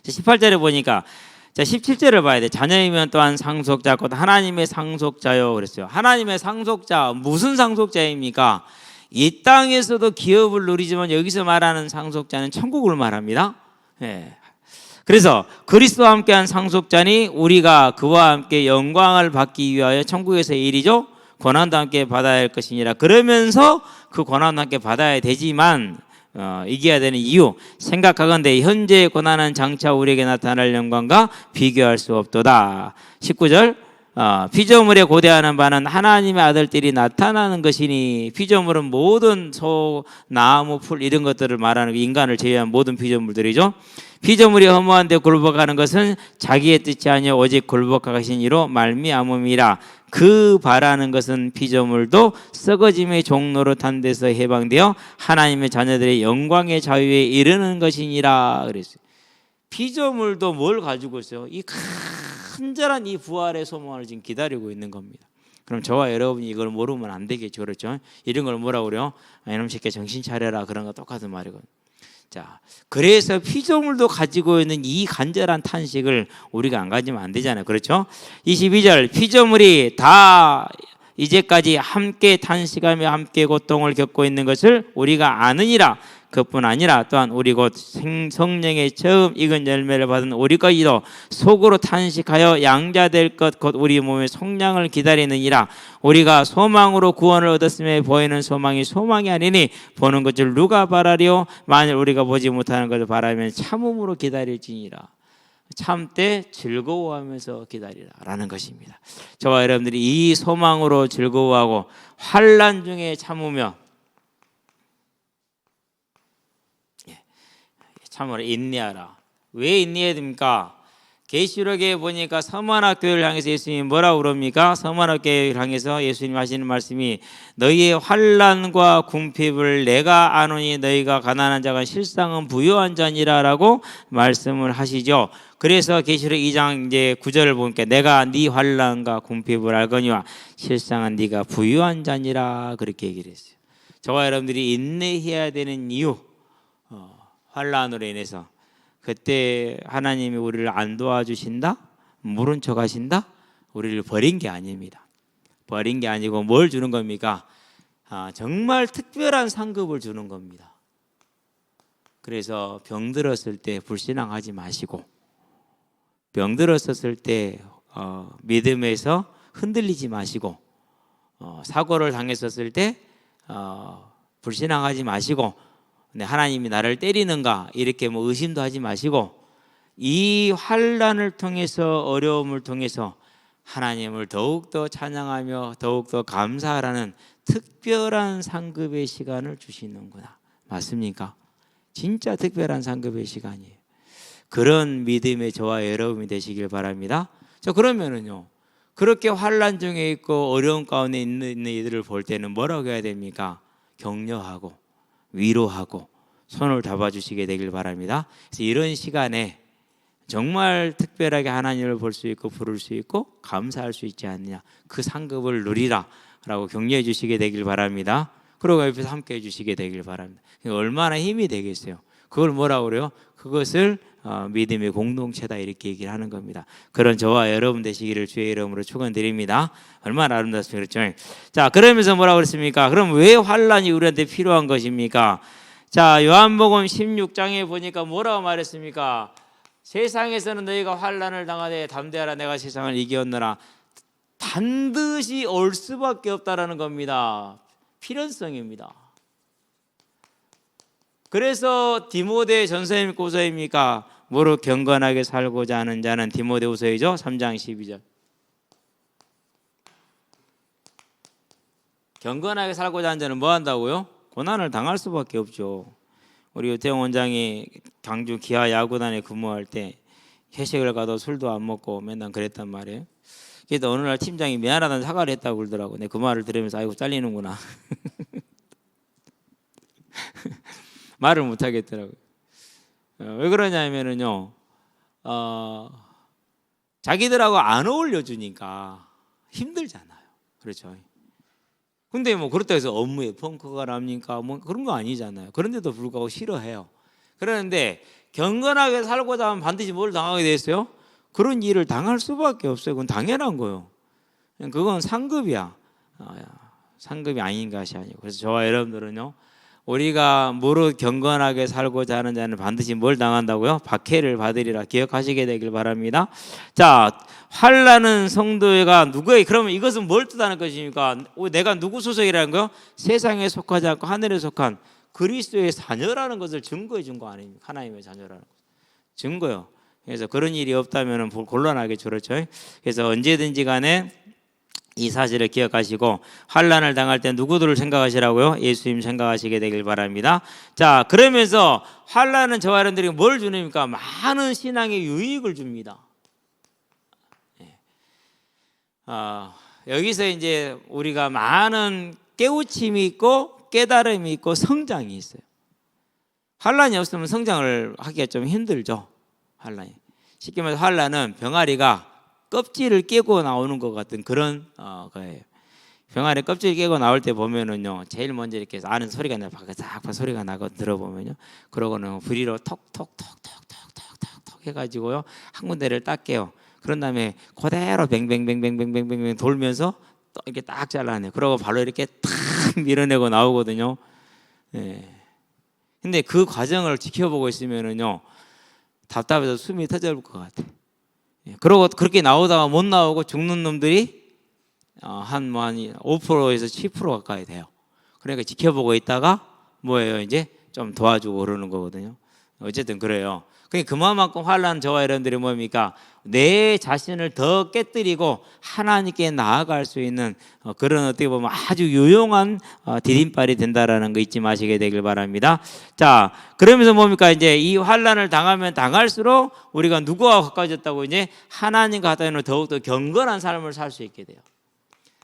18절에 보니까 자 17절을 봐야 돼. 자녀이면 또한 상속자 곧 하나님의 상속자요 그랬어요. 하나님의 상속자, 무슨 상속자입니까? 이 땅에서도 기업을 누리지만 여기서 말하는 상속자는 천국을 말합니다. 그래서 그리스도와 함께한 상속자니 우리가 그와 함께 영광을 받기 위하여 천국에서의 일이죠. 고난도 함께 받아야 할 것이니라. 그러면서 그 고난도 함께 받아야 되지만 이겨야 되는 이유, 생각하건대 현재의 고난은 장차 우리에게 나타날 영광과 비교할 수 없도다. 19절 피조물에 고대하는 바는 하나님의 아들들이 나타나는 것이니, 피조물은 모든 소, 나무, 풀 이런 것들을 말하는 인간을 제외한 모든 피조물들이죠. 피조물이 허무한 데 굴복하는 것은 자기의 뜻이 아니요 오직 굴복하신 이로 말미암음이라. 그 바라는 것은 피조물도 썩어짐의 종로로 탄 데서 해방되어 하나님의 자녀들의 영광의 자유에 이르는 것이니라 그랬어요. 피조물도 뭘 가지고 있어요? 이 간절한 이 부활의 소망을 지금 기다리고 있는 겁니다. 그럼 저와 여러분이 이걸 모르면 안 되겠죠. 그렇죠? 이런 걸 뭐라고 그래요? 이놈 새끼 정신 차려라. 그런 거 똑같은 말이거든요. 자, 그래서 피조물도 가지고 있는 이 간절한 탄식을 우리가 안 가지면 안 되잖아요. 그렇죠? 22절 피조물이 다 이제까지 함께 탄식하며 함께 고통을 겪고 있는 것을 우리가 아느니라. 그뿐 아니라 또한 우리 곧 성령의 처음 익은 열매를 받은 우리까지도 속으로 탄식하여 양자될 것 곧 우리 몸의 속량을 기다리느니라. 우리가 소망으로 구원을 얻었음에 보이는 소망이 소망이 아니니 보는 것을 누가 바라리요? 만일 우리가 보지 못하는 것을 바라면 참음으로 기다릴지니라. 참되 즐거워하면서 기다리라 라는 것입니다. 저와 여러분들이 이 소망으로 즐거워하고 환난 중에 참으며 참으로 인내하라. 왜 인내해야 됩니까? 계시록에 보니까 서만학 교회를 향해서 예수님이 뭐라고 그럽니까? 서만학 교회를 향해서 예수님이 하시는 말씀이 너희의 환난과 궁핍을 내가 아노니 너희가 가난한 자가 실상은 부유한 자니라 라고 말씀을 하시죠. 그래서 계시록 2장 이제 9절을 보니까 내가 네 환난과 궁핍을 알거니와 실상은 네가 부유한 자니라 그렇게 얘기를 했어요. 저와 여러분들이 인내해야 되는 이유, 환난으로 인해서 그때 하나님이 우리를 안 도와주신다? 모른 척 하신다? 우리를 버린 게 아닙니다. 버린 게 아니고 뭘 주는 겁니까? 정말 특별한 상급을 주는 겁니다. 그래서 병들었을 때 불신앙하지 마시고 병들었을 때 믿음에서 흔들리지 마시고 사고를 당했었을 때 불신앙하지 마시고 하나님이 나를 때리는가 이렇게 뭐 의심도 하지 마시고 이 환난을 통해서 어려움을 통해서 하나님을 더욱더 찬양하며 더욱더 감사하라는 특별한 상급의 시간을 주시는구나. 맞습니까? 진짜 특별한 상급의 시간이에요. 그런 믿음의 저와 여러분이 되시길 바랍니다. 자, 그러면은요 그렇게 환난 중에 있고 어려움 가운데 있는 이들을 볼 때는 뭐라고 해야 됩니까? 격려하고 위로하고 손을 잡아주시게 되길 바랍니다. 그래서 이런 시간에 정말 특별하게 하나님을 볼 수 있고 부를 수 있고 감사할 수 있지 않느냐, 그 상급을 누리라 라고 격려해 주시게 되길 바랍니다. 그리고 옆에서 함께 해 주시게 되길 바랍니다. 얼마나 힘이 되겠어요. 그걸 뭐라고 그래요? 그것을 믿음의 공동체다 이렇게 얘기를 하는 겁니다. 그런 저와 여러분 되시기를 주의 이름으로 축원드립니다. 얼마나 아름답습니까? 그렇죠? 자, 그러면서 뭐라고 그랬습니까? 그럼 왜 환난이 우리한테 필요한 것입니까? 자, 요한복음 16장에 보니까 뭐라고 말했습니까? 세상에서는 너희가 환난을 당하되 담대하라 내가 세상을 이겼노라. 반드시 올 수밖에 없다라는 겁니다. 필연성입니다. 그래서 디모데 전서입니까? 무릇 경건하게 살고자 하는 자는 디모데후서이죠. 3장 12절. 경건하게 살고자 하는 자는 뭐 한다고요? 고난을 당할 수밖에 없죠. 우리 유태영 원장이 광주 기아 야구단에 근무할 때 회식을 가도 술도 안 먹고 맨날 그랬단 말이에요. 그래서 어느 날 팀장이 미안하다는 사과를 했다고 그러더라고. 내가 그 말을 들으면서 아이고 잘리는구나. 말을 못 하겠더라고요. 왜 그러냐면은요, 자기들하고 안 어울려주니까 힘들잖아요. 그렇죠. 근데 뭐 그렇다고 해서 업무에 펑크가 납니까? 뭐 그런 거 아니잖아요. 그런데도 불구하고 싫어해요. 그런데 경건하게 살고자 하면 반드시 뭘 당하게 돼 있어요? 그런 일을 당할 수밖에 없어요. 그건 당연한 거예요. 그건 상급이야. 상급이 아닌 것이 아니고. 그래서 저와 여러분들은요, 우리가 무릇 경건하게 살고자 하는 자는 반드시 뭘 당한다고요? 박해를 받으리라 기억하시게 되길 바랍니다. 자, 환난은 성도가 누구의, 그러면 이것은 뭘 뜻하는 것입니까? 내가 누구 소속이라는 거요? 세상에 속하지 않고 하늘에 속한 그리스도의 자녀라는 것을 증거해 준 거 아닙니까? 하나님의 자녀라는 것 증거요. 그래서 그런 일이 없다면 곤란하게 그렇죠. 그래서 언제든지 간에 이 사실을 기억하시고 환난을 당할 때 누구들을 생각하시라고요? 예수님 생각하시게 되길 바랍니다. 자, 그러면서 환난은 저와 여러분들이 뭘 주니까 많은 신앙의 유익을 줍니다. 여기서 이제 우리가 많은 깨우침이 있고 깨달음이 있고 성장이 있어요. 환난이 없으면 성장을 하기가 좀 힘들죠. 환난이. 쉽게 말해서 환난은 병아리가 껍질을 깨고 나오는 것 같은 그런 거예요. 병아리 껍질 깨고 나올 때 보면은요, 제일 먼저 이렇게 아는 소리가 나요. 바삭바삭 소리가 나고 들어보면요, 그러고는 부리로 톡톡톡톡톡톡톡 해가지고요 한 군데를 딱 깨요. 그런 다음에 그대로 뱅뱅뱅뱅뱅뱅뱅 돌면서 또 이렇게 딱 잘라내요. 그러고 발로 이렇게 탁 밀어내고 나오거든요. 예. 근데 그 과정을 지켜보고 있으면은요 답답해서 숨이 터질 것 같아. 그러고 그렇게 나오다가 못 나오고 죽는 놈들이 한 5%에서 7% 가까이 돼요. 그러니까 지켜보고 있다가 뭐예요? 이제 좀 도와주고 그러는 거거든요. 어쨌든 그래요. 그만큼 환난 저와 여러분들이 뭡니까? 내 자신을 더 깨뜨리고 하나님께 나아갈 수 있는 그런 어떻게 보면 아주 유용한 디딤발이 된다라는 거 잊지 마시게 되길 바랍니다. 자, 그러면서 뭡니까? 이제 이 환난을 당하면 당할수록 우리가 누구와 가까워졌다고 이제 하나님과 하다는 더욱더 경건한 삶을 살 수 있게 돼요.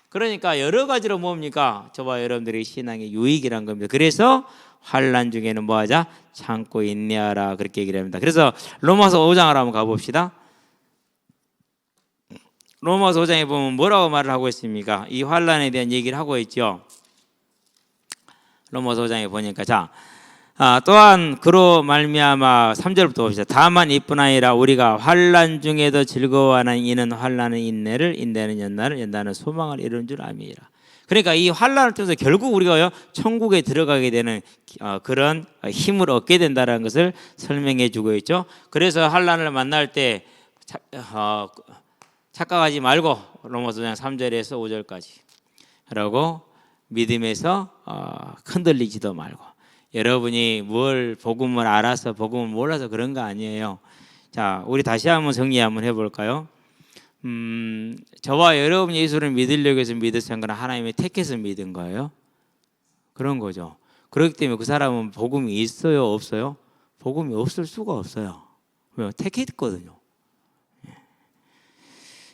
그러니까 여러 가지로 뭡니까? 저와 여러분들의 신앙의 유익이란 겁니다. 그래서 환난 중에는 뭐하자? 참고 인내하라 그렇게 얘기를 합니다. 그래서 로마서 5장을 한번 가봅시다. 로마서 5장에 보면 뭐라고 말을 하고 있습니까? 이 환난에 대한 얘기를 하고 있죠. 로마서 5장에 보니까 또한 그로 말미암아 3절부터 봅시다. 다만 이뿐 아니라 우리가 환난 중에도 즐거워하는 이는 환난은 인내를, 인내는 연단을, 연단은 소망을 이루는 줄 암이라. 그러니까 이 환난을 통해서 결국 우리가 천국에 들어가게 되는 그런 힘을 얻게 된다는 것을 설명해 주고 있죠. 그래서 환난을 만날 때 착각하지 말고 로마서 5장 3절에서 5절까지 그러고 믿음에서 흔들리지도 말고 여러분이 뭘 복음을 알아서 복음을 몰라서 그런 거 아니에요. 자, 우리 다시 한번 정리 한번 해볼까요? 저와 여러분이 예수를 믿으려고 해서 믿으신 건 하나님이 택해서 믿은 거예요. 그런 거죠. 그렇기 때문에 그 사람은 복음이 있어요, 없어요? 복음이 없을 수가 없어요. 왜요? 택했거든요.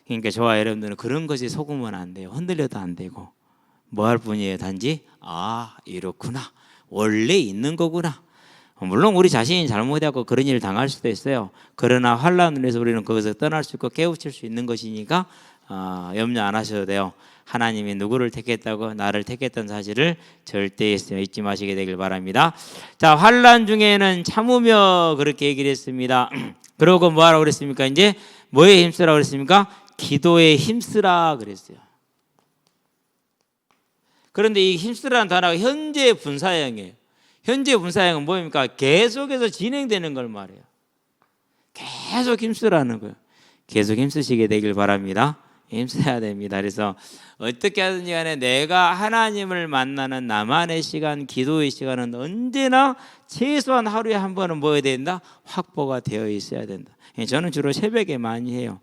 그러니까 저와 여러분들은 그런 것이 속으면 안 돼요. 흔들려도 안 되고 뭐 할 뿐이에요. 단지 이렇구나. 원래 있는 거구나. 물론 우리 자신이 잘못하고 그런 일을 당할 수도 있어요. 그러나 환난을 위해서 우리는 거기서 떠날 수 있고 깨우칠 수 있는 것이니까 염려 안 하셔도 돼요. 하나님이 누구를 택했다고 나를 택했던 사실을 절대 잊지 마시게 되길 바랍니다. 자, 환난 중에는 참으며 그렇게 얘기를 했습니다. 그러고 뭐하라고 그랬습니까? 이제 뭐에 힘쓰라고 그랬습니까? 기도에 힘쓰라 그랬어요. 그런데 이 힘쓰라는 단어가 현재 분사형이에요. 현재 분사형은 뭡니까? 계속해서 진행되는 걸 말해요. 계속 힘쓰라는 거예요. 계속 힘쓰시게 되길 바랍니다. 힘써야 됩니다. 그래서 어떻게 하든지 간에 내가 하나님을 만나는 나만의 시간, 기도의 시간은 언제나 최소한 하루에 한 번은 뭐 해야 된다? 확보가 되어 있어야 된다. 저는 주로 새벽에 많이 해요.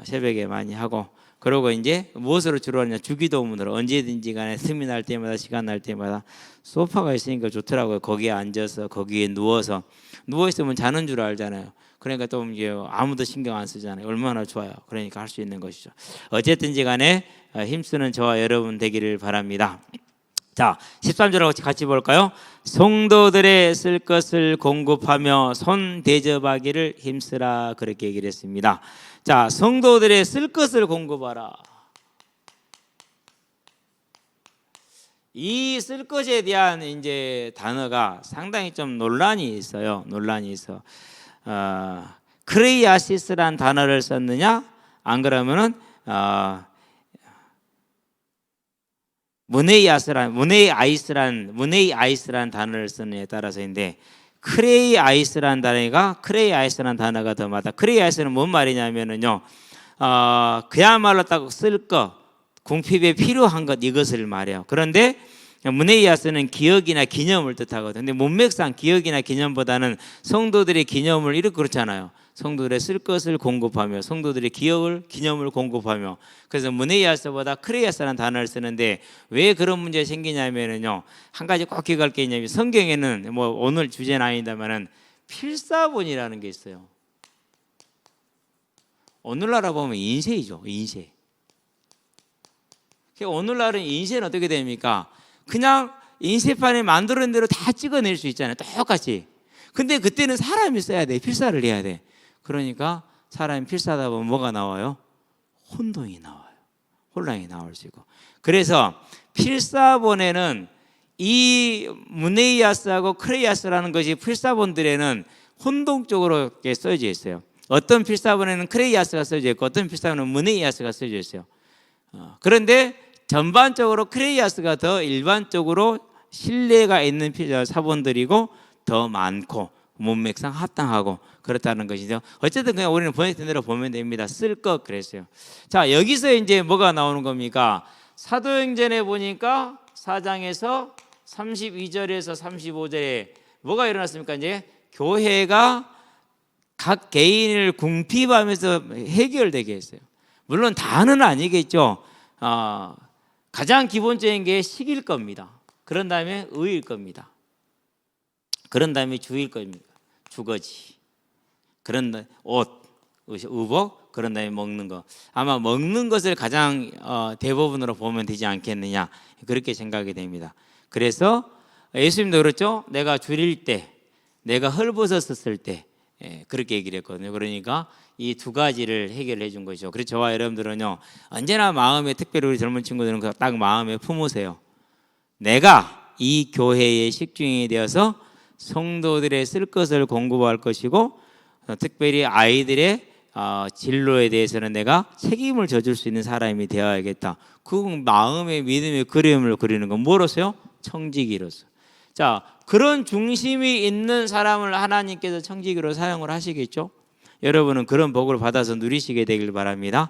새벽에 많이 하고 그러고 이제 무엇으로 주로 하냐? 주기도문으로 언제든지 간에 틈이 날 때마다 시간 날 때마다 소파가 있으니까 좋더라고요. 거기에 앉아서 거기에 누워서 누워있으면 자는 줄 알잖아요. 그러니까 또 이제 아무도 신경 안 쓰잖아요. 얼마나 좋아요. 그러니까 할 수 있는 것이죠. 어쨌든지 간에 힘쓰는 저와 여러분 되기를 바랍니다. 자, 13절하고 같이 볼까요? 성도들의 쓸 것을 공급하며 손 대접하기를 힘쓰라 그렇게 얘기를 했습니다. 자, 성도들의 쓸 것을 공급하라. 이 쓸 것에 대한 이제 단어가 상당히 좀 논란이 있어요. 논란이 있어. 크레이아시스란 단어를 썼느냐? 안 그러면은 문에이아이스란 단어를 쓰느냐에 따라서인데 크레이아이스란 단어가 더 맞다. 크레이아이스는 뭔 말이냐면은요, 그야말로 딱 쓸 것, 궁핍에 필요한 것 이것을 말해요. 그런데 문에이아스는 기억이나 기념을 뜻하거든요. 근데 문맥상 기억이나 기념보다는 성도들의 기념을 이렇게 그렇잖아요. 성도들의 쓸 것을 공급하며 성도들의 기념을 공급하며 그래서 문에이아스보다 크레이아스라는 단어를 쓰는데 왜 그런 문제가 생기냐면은요 한 가지 꼭 기억할 게 있냐면 성경에는 뭐 오늘 주제는 아니다만은 필사본이라는 게 있어요. 오늘날로 보면 인쇄이죠. 인쇄. 오늘날은 인쇄는 어떻게 됩니까? 그냥 인쇄판에 만들어낸 대로 다 찍어낼 수 있잖아요. 똑같이. 근데 그때는 사람이 써야 돼. 필사를 해야 돼. 그러니까 사람이 필사하다 보면 뭐가 나와요? 혼동이 나와요. 혼란이 나올 수 있고. 그래서 필사본에는 이 문에이아스하고 크레이아스라는 것이 필사본들에는 혼동적으로 이렇게 써져 있어요. 어떤 필사본에는 크레이아스가 써져 있고 어떤 필사본에는 문에이아스가 써져 있어요. 그런데 전반적으로 크레이아스가 더 일반적으로 신뢰가 있는 사본들이고 더 많고 문맥상 합당하고 그렇다는 것이죠. 어쨌든 그냥 우리는 번역된 대로 보면 됩니다. 쓸 것 그랬어요. 자, 여기서 이제 뭐가 나오는 겁니까? 사도행전에 보니까 4장에서 32절에서 35절에 뭐가 일어났습니까? 이제 교회가 각 개인을 궁핍하면서 해결되게 했어요. 물론 다는 아니겠죠. 가장 기본적인 게 식일 겁니다. 그런 다음에 의일 겁니다. 그런 다음에 주일 겁니다. 주거지. 그런 다음에 옷, 의복, 그런 다음에 먹는 거. 아마 먹는 것을 가장 대부분으로 보면 되지 않겠느냐 그렇게 생각이 됩니다. 그래서 예수님도 그렇죠. 내가 줄일 때, 내가 헐벗었을 때 그렇게 얘기를 했거든요. 그러니까 이 두 가지를 해결해 준 것이죠. 그래서 저와 여러분들은요, 언제나 마음에, 특별히 우리 젊은 친구들은 딱 마음에 품으세요. 내가 이 교회의 식중이 되어서 성도들의 쓸 것을 공급할 것이고, 특별히 아이들의 진로에 대해서는 내가 책임을 져줄 수 있는 사람이 되어야겠다. 그 마음의 믿음의 그림을 그리는 건 뭐로서요? 청지기로서. 자, 그런 중심이 있는 사람을 하나님께서 청지기로 사용을 하시겠죠. 여러분은 그런 복을 받아서 누리시게 되길 바랍니다.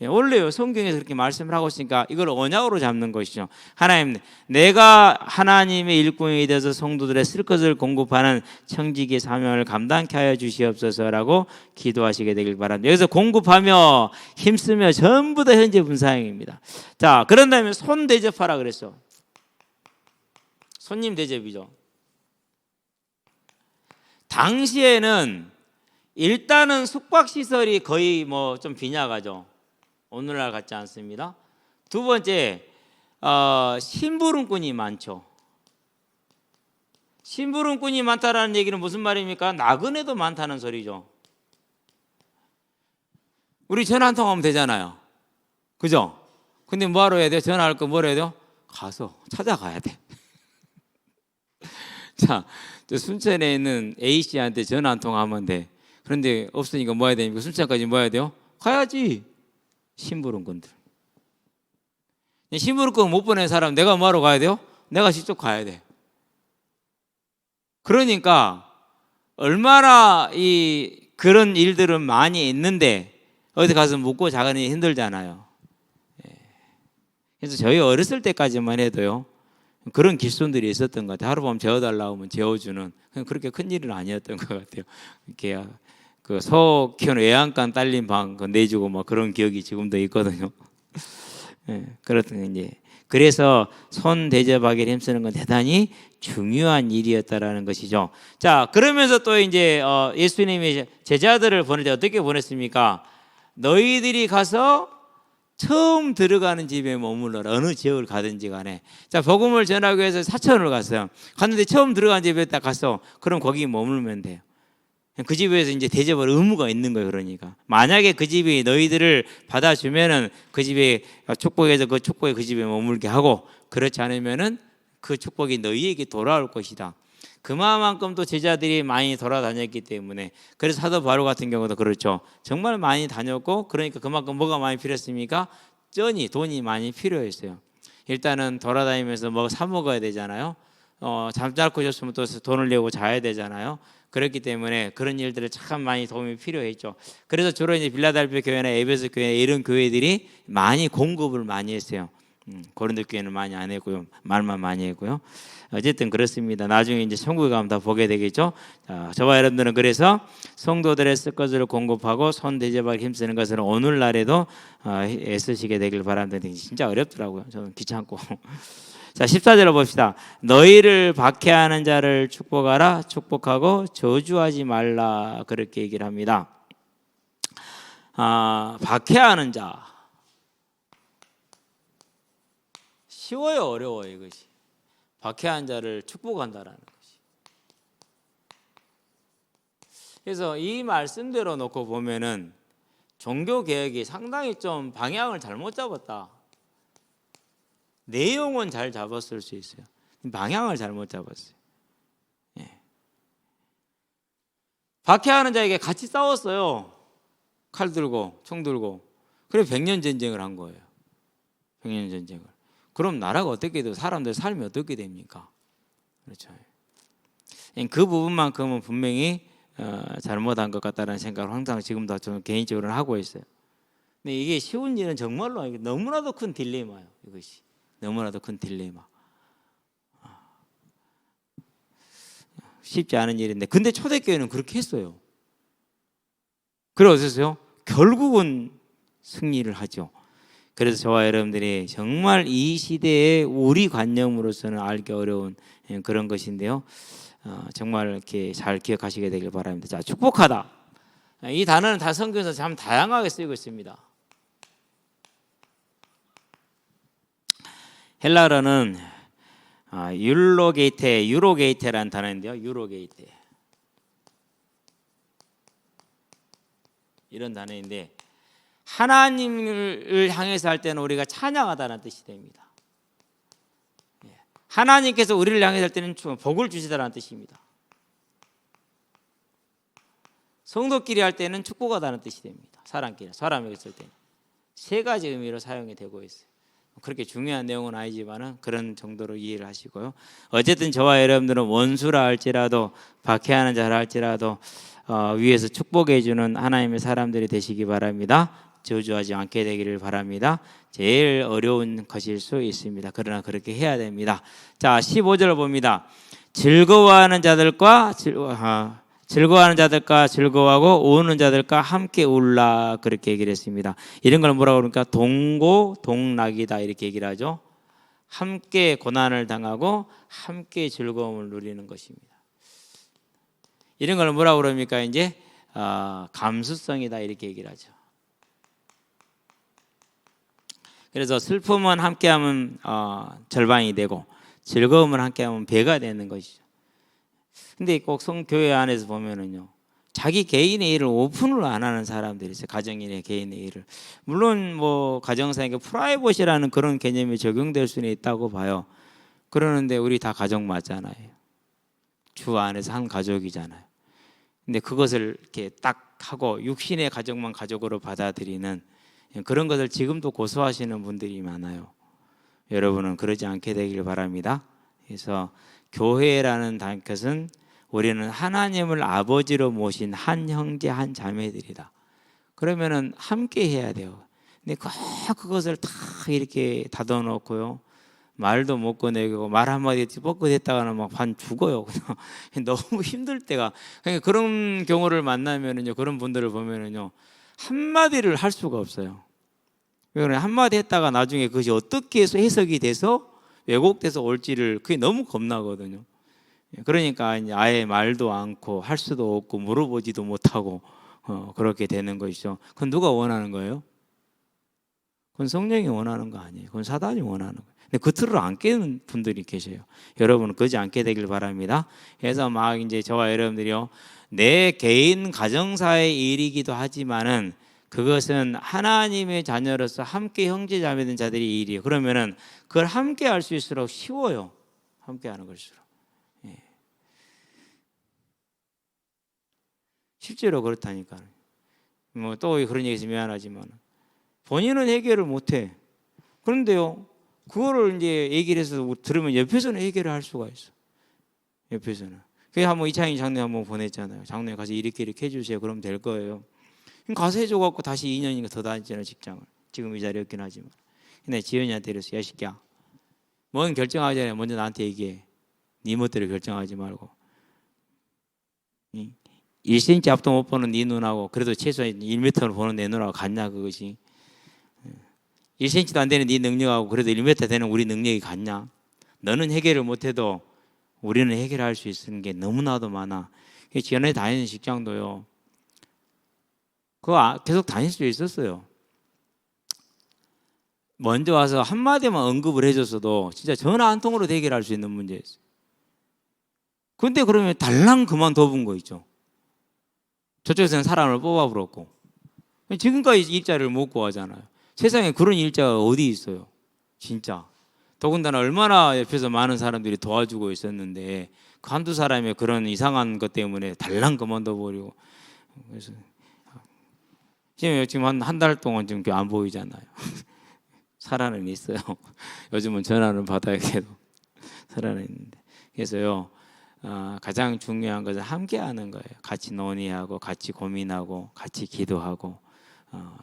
원래요, 성경에서 그렇게 말씀을 하고 있으니까 이걸 언약으로 잡는 것이죠. 하나님, 내가 하나님의 일꾼이 되어서 성도들의 쓸 것을 공급하는 청지기의 사명을 감당케 하여 주시옵소서라고 기도하시게 되길 바랍니다. 여기서 공급하며 힘쓰며 전부 다 현재 분사형입니다. 자, 그런 다음에 손 대접하라 그랬어. 손님 대접이죠. 당시에는 일단은 숙박시설이 거의 뭐 좀 빈약하죠. 오늘날 같지 않습니다. 두 번째, 심부름꾼이 많죠. 심부름꾼이 많다라는 얘기는 무슨 말입니까? 나그네도 많다는 소리죠. 우리 전화 한 통 하면 되잖아요. 그죠? 근데 뭐하러 해야 돼요? 전화할 거 뭐라 해야 돼요? 가서 찾아가야 돼. 자, 저 순천에 있는 A씨한테 전화 한 통 하면 돼. 그런데 없으니까 뭐 해야 됩니까? 순천까지 뭐 해야 돼요? 가야지. 심부름꾼들. 심부름꾼 못 보낸 사람 내가 뭐하러 가야 돼요? 내가 직접 가야 돼. 그러니까 얼마나 그런 일들은 많이 있는데 어디 가서 묵고 자가니 힘들잖아요. 그래서 저희 어렸을 때까지만 해도요, 그런 길손들이 있었던 것 같아요. 하룻밤 재워달라고 하면 재워주는, 그렇게 큰 일은 아니었던 것 같아요. 이렇게 그 소 키우는 애완간 딸린 방 내주고 막 그런 기억이 지금도 있거든요. 그렇던 이제 그래서 손 대접하기를 힘쓰는 건 대단히 중요한 일이었다라는 것이죠. 자, 그러면서 또 이제 예수님이 제자들을 보낼 때 어떻게 보냈습니까? 너희들이 가서 처음 들어가는 집에 머물러라. 어느 지역을 가든지 간에. 자, 복음을 전하기 위해서 사천을 갔어요. 갔는데 처음 들어간 집에 딱 갔어. 그럼 거기 머물면 돼요. 그 집에서 이제 대접할 의무가 있는 거예요. 그러니까 만약에 그 집이 너희들을 받아주면은 그 집에 축복해서 그 축복에 그 집에 머물게 하고, 그렇지 않으면은 그 축복이 너희에게 돌아올 것이다. 그만큼 또 제자들이 많이 돌아다녔기 때문에, 그래서 사도 바울 같은 경우도 그렇죠. 정말 많이 다녔고, 그러니까 그만큼 뭐가 많이 필요했습니까? 돈이 많이 필요했어요. 일단은 돌아다니면서 뭐 사 먹어야 되잖아요. 잠자코 줬으면 또 돈을 내고 자야 되잖아요. 그렇기 때문에 그런 일들을 참 많이 도움이 필요했죠. 그래서 주로 이제 빌라델피아 교회나 에베소 교회 이런 교회들이 많이 공급을 많이 했어요. 고린도 교회는 많이 안 했고요, 말만 많이 했고요. 어쨌든 그렇습니다. 나중에 이제 천국에 가면 다 보게 되겠죠. 자, 저와 여러분들은 그래서 성도들의 쓸 것을 공급하고 손 대접하기 힘쓰는 것을 오늘날에도 애쓰시게 되길 바랍니다. 진짜 어렵더라고요. 저는 귀찮고. 자, 14절을 봅시다. 너희를 박해하는 자를 축복하라. 축복하고 저주하지 말라. 그렇게 얘기를 합니다. 박해하는 자. 쉬워요, 어려워요, 이것이? 박해한 자를 축복한다라는 것이. 그래서 이 말씀대로 놓고 보면은 종교 개혁이 상당히 좀 방향을 잘못 잡았다. 내용은 잘 잡았을 수 있어요. 방향을 잘못 잡았어요. 박해하는 자에게 같이 싸웠어요. 칼 들고 총 들고. 그래 100년 전쟁을 한 거예요. 100년 전쟁을. 그럼 나라가 어떻게 돼요? 사람들 삶이 어떻게 됩니까? 그렇죠. 그 부분만큼은 분명히 잘못한 것 같다는 생각을 항상 지금도 좀 개인적으로는 하고 있어요. 근데 이게 쉬운 일은 정말로 너무나도 큰 딜레마예요. 이것이 너무나도 큰 딜레마. 쉽지 않은 일인데, 근데 초대교회는 그렇게 했어요. 그래 어떠세요? 결국은 승리를 하죠. 그래서 저와 여러분들이 정말 이 시대에 우리 관념으로서는 알기 어려운 그런 것인데요. 정말 이렇게 잘 기억하시게 되길 바랍니다. 자, 축복하다. 이 단어는 다 성경에서 참 다양하게 쓰이고 있습니다. 헬라어는 유로게이테라는 단어인데요. 유로게이테. 이런 단어인데 하나님을 향해서 할 때는 우리가 찬양하다는 뜻이 됩니다. 하나님께서 우리를 향해서 할 때는 복을 주시다라는 뜻입니다. 성도끼리 할 때는 축복하다는 뜻이 됩니다. 사람에게 쓸 때는 세 가지 의미로 사용이 되고 있어요. 그렇게 중요한 내용은 아니지만은 그런 정도로 이해를 하시고요. 어쨌든 저와 여러분들은 원수라 할지라도 박해하는 자라 할지라도 위에서 축복해 주는 하나님의 사람들이 되시기 바랍니다. 저주하지 않게 되기를 바랍니다. 제일 어려운 것일 수 있습니다. 그러나 그렇게 해야 됩니다. 자, 15절을 봅니다. 즐거워하는 자들과 즐거워하고 우는 자들과 함께 울라, 그렇게 얘기를 했습니다. 이런 걸 뭐라고 그러니까 동고동락이다, 이렇게 얘기를 하죠. 함께 고난을 당하고 함께 즐거움을 누리는 것입니다. 이런 걸 뭐라고 그럽니까? 이제 감수성이다, 이렇게 얘기를 하죠. 그래서 슬픔은 함께하면 절반이 되고 즐거움은 함께하면 배가 되는 것이죠. 근데 꼭 성교회 안에서 보면은요, 자기 개인의 일을 오픈을 안 하는 사람들이 있어요. 가정인의 개인의 일을. 물론 뭐 가정사에게 프라이버시라는 그런 개념이 적용될 수는 있다고 봐요. 그러는데 우리 다 가족 맞잖아요. 주 안에서 한 가족이잖아요. 근데 그것을 이렇게 딱 하고 육신의 가족만 가족으로 받아들이는 그런 것을 지금도 고소하시는 분들이 많아요. 여러분은 그러지 않게 되길 바랍니다. 그래서 교회라는 것은 우리는 하나님을 아버지로 모신 한 형제 한 자매들이다. 그러면은 함께 해야 돼요. 근데 그것을 다 이렇게 닫아놓고요, 말도 못 꺼내고 말 한마디 뻗고댔다가는 막 반 죽어요. 그냥 너무 힘들 때가. 그러니까 그런 경우를 만나면은요, 그런 분들을 보면은요, 한마디를 할 수가 없어요. 왜냐하면 한마디 했다가 나중에 그것이 어떻게 해서 해석이 돼서 왜곡돼서 올지를 그게 너무 겁나거든요. 그러니까 이제 아예 말도 않고 할 수도 없고 물어보지도 못하고 그렇게 되는 것이죠. 그건 누가 원하는 거예요? 그건 성령이 원하는 거 아니에요. 그건 사단이 원하는 거예요. 근데 그 틀을 안 깨는 분들이 계셔요. 여러분은 그러지 않게 되길 바랍니다. 그래서 막 이제 저와 여러분들이요, 내 개인 가정사의 일이기도 하지만은 그것은 하나님의 자녀로서 함께 형제자매된 자들의 일이에요. 그러면은 그걸 함께 할 수 있을수록 쉬워요. 함께 하는 것일수록. 실제로 그렇다니까. 뭐 또 그런 얘기해서 미안하지만 본인은 해결을 못해. 그런데요, 그거를 이제 얘기를 해서 들으면 옆에서는 해결을 할 수가 있어. 옆에서는. 그게 한번 이창희 장로님 한번 보냈잖아요. 장로님 가서 이렇게 해주세요. 그러면 될 거예요. 가서 해줘갖고 다시 2년인가 더 다녔잖아요, 직장을. 지금 이 자리에 없긴 하지만. 근데 지연이한테 이랬어. 야, 새끼야, 뭔 결정하기 전에 먼저 나한테 얘기해. 네 멋대로 결정하지 말고. 1cm 앞도 못 보는 네 눈하고 그래도 최소한 1m를 보는 내 눈하고 같냐, 그것이. 1cm도 안 되는 네 능력하고 그래도 1m 되는 우리 능력이 같냐. 너는 해결을 못해도 우리는 해결할 수 있는 게 너무나도 많아. 지연에 다니는 직장도요, 그거 계속 다닐 수 있었어요. 먼저 와서 한마디만 언급을 해줬어도 진짜 전화 한 통으로 해결할 수 있는 문제였어요. 근데 그러면 달랑 그만둬본 거 있죠. 저쪽에서는 사람을 뽑아버렸고 지금까지 일자리를 못 구하잖아요. 세상에 그런 일자가 어디 있어요, 진짜. 더군다나 얼마나 옆에서 많은 사람들이 도와주고 있었는데 그 한두 사람의 그런 이상한 것 때문에 달랑 그만둬버리고. 그래서 지금 한 달 동안 지금 안 보이잖아요. 살아는 있어요. 요즘은 전화는 받아야 해도 살아는 있는데. 그래서요, 가장 중요한 것은 함께하는 거예요. 같이 논의하고 같이 고민하고 같이 기도하고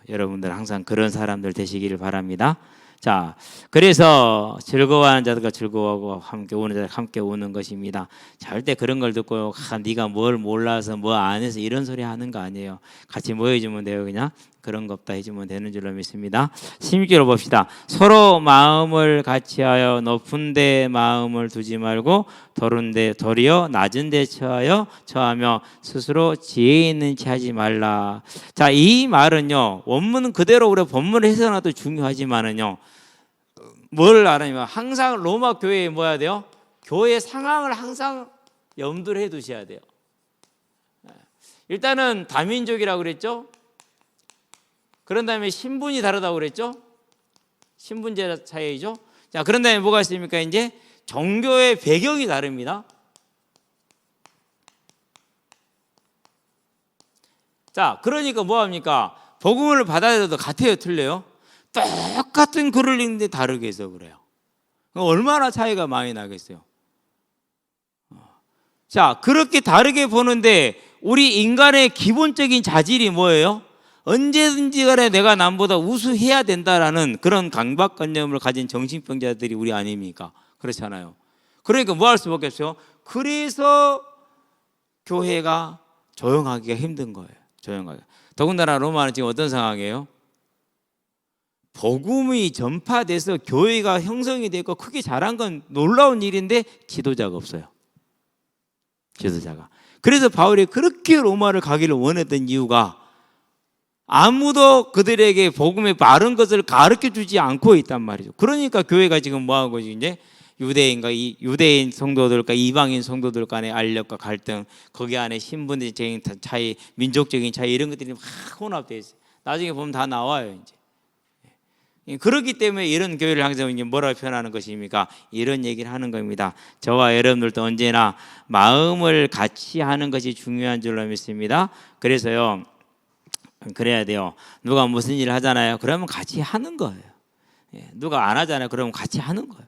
여러분들 항상 그런 사람들 되시기를 바랍니다. 자, 그래서 즐거워하는 자들과 즐거워하고 함께 우는 자들과 함께 우는 것입니다. 절대 그런 걸 듣고 네가 뭘 몰라서 뭐 안 해서 이런 소리 하는 거 아니에요. 같이 모여주면 돼요. 그냥 그런 거 없다 해주면 되는 줄로 믿습니다. 16절로 봅시다. 서로 마음을 같이하여 높은 데 마음을 두지 말고 도리어 낮은 데 처하며 스스로 지혜 있는 체 하지 말라. 자, 이 말은요, 원문 그대로 우리 본문을 해석하도 중요하지만은요, 뭘 알아냐면 항상 로마 교회에 뭐 해야 돼요? 교회 상황을 항상 염두를 해 두셔야 돼요. 일단은 다민족이라고 그랬죠. 그런 다음에 신분이 다르다고 그랬죠. 신분제 차이죠. 자, 그런 다음에 뭐가 있습니까? 이제 종교의 배경이 다릅니다. 자, 그러니까 뭐 합니까? 복음을 받아들여도 같아요, 틀려요? 똑같은 글을 읽는데 다르게 해서 그래요. 얼마나 차이가 많이 나겠어요. 자, 그렇게 다르게 보는데 우리 인간의 기본적인 자질이 뭐예요? 언제든지 간에 내가 남보다 우수해야 된다라는 그런 강박관념을 가진 정신병자들이 우리 아닙니까? 그렇잖아요. 그러니까 뭐 할 수밖에 없어요? 그래서 교회가 조용하기가 힘든 거예요. 조용하게. 더군다나 로마는 지금 어떤 상황이에요? 복음이 전파돼서 교회가 형성이 되고 크게 자란 건 놀라운 일인데 지도자가 없어요. 지도자가. 그래서 바울이 그렇게 로마를 가기를 원했던 이유가 아무도 그들에게 복음의 바른 것을 가르쳐 주지 않고 있단 말이죠. 그러니까 교회가 지금 뭐 하고 이제 유대인 성도들과 이방인 성도들 간의 알력과 갈등, 거기 안에 신분적인 차이, 민족적인 차이 이런 것들이 막 혼합되어 있어요. 나중에 보면 다 나와요, 이제. 그렇기 때문에 이런 교회를 항상 뭐라고 표현하는 것입니까? 이런 얘기를 하는 겁니다. 저와 여러분들도 언제나 마음을 같이 하는 것이 중요한 줄로 믿습니다. 그래서요, 그래야 돼요. 누가 무슨 일을 하잖아요. 그러면 같이 하는 거예요. 누가 안 하잖아요. 그러면 같이 하는 거예요.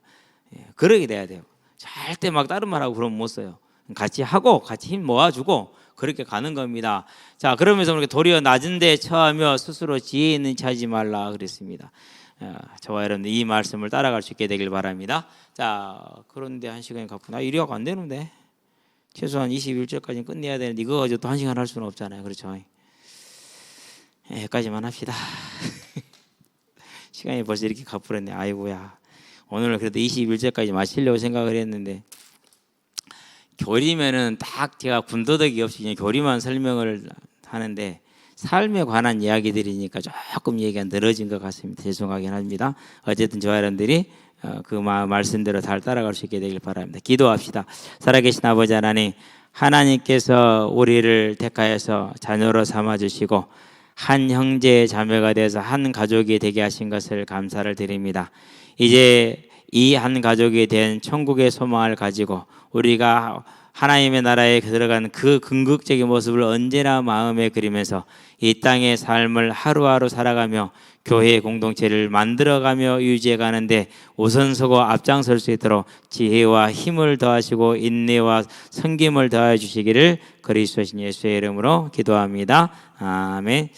그러게 돼야 돼요. 절대 막 다른 말하고 그러면 못 써요. 같이 하고 같이 힘 모아주고 그렇게 가는 겁니다. 자, 그러면서 우리가 도리어 낮은 데 처하며 스스로 지혜 있는 체 하지 말라 그랬습니다. 저와 여러분들 이 말씀을 따라갈 수 있게 되길 바랍니다. 자, 그런데 한 시간이 가쁘나 이리하고 안 되는데 최소한 21절까지 끝내야 되는데 이거 가지고 또 한 시간 할 수는 없잖아요. 그렇죠? 여기까지만 합시다. 시간이 벌써 이렇게 가버렸네. 아이고야. 오늘 그래도 21절까지 마치려고 생각을 했는데 교리면은 딱 제가 군더더기 없이 그냥 교리만 설명을 하는데 삶에 관한 이야기들이니까 조금 얘기가 늘어진 것 같습니다. 죄송하긴 합니다. 어쨌든 저와 여러분들이 그 말씀대로 잘 따라갈 수 있게 되길 바랍니다. 기도합시다. 살아계신 아버지 하나님, 하나님께서 우리를 택하여서 자녀로 삼아주시고 한 형제 자매가 되어서 한 가족이 되게 하신 것을 감사를 드립니다. 이제 이 한 가족이 된 천국의 소망을 가지고 우리가 하나님의 나라에 들어간 그 궁극적인 모습을 언제나 마음에 그리면서 이 땅의 삶을 하루하루 살아가며 교회 공동체를 만들어가며 유지해가는데 우선서고 앞장설 수 있도록 지혜와 힘을 더하시고 인내와 섬김을 더해 주시기를 그리스도신 예수의 이름으로 기도합니다. 아멘.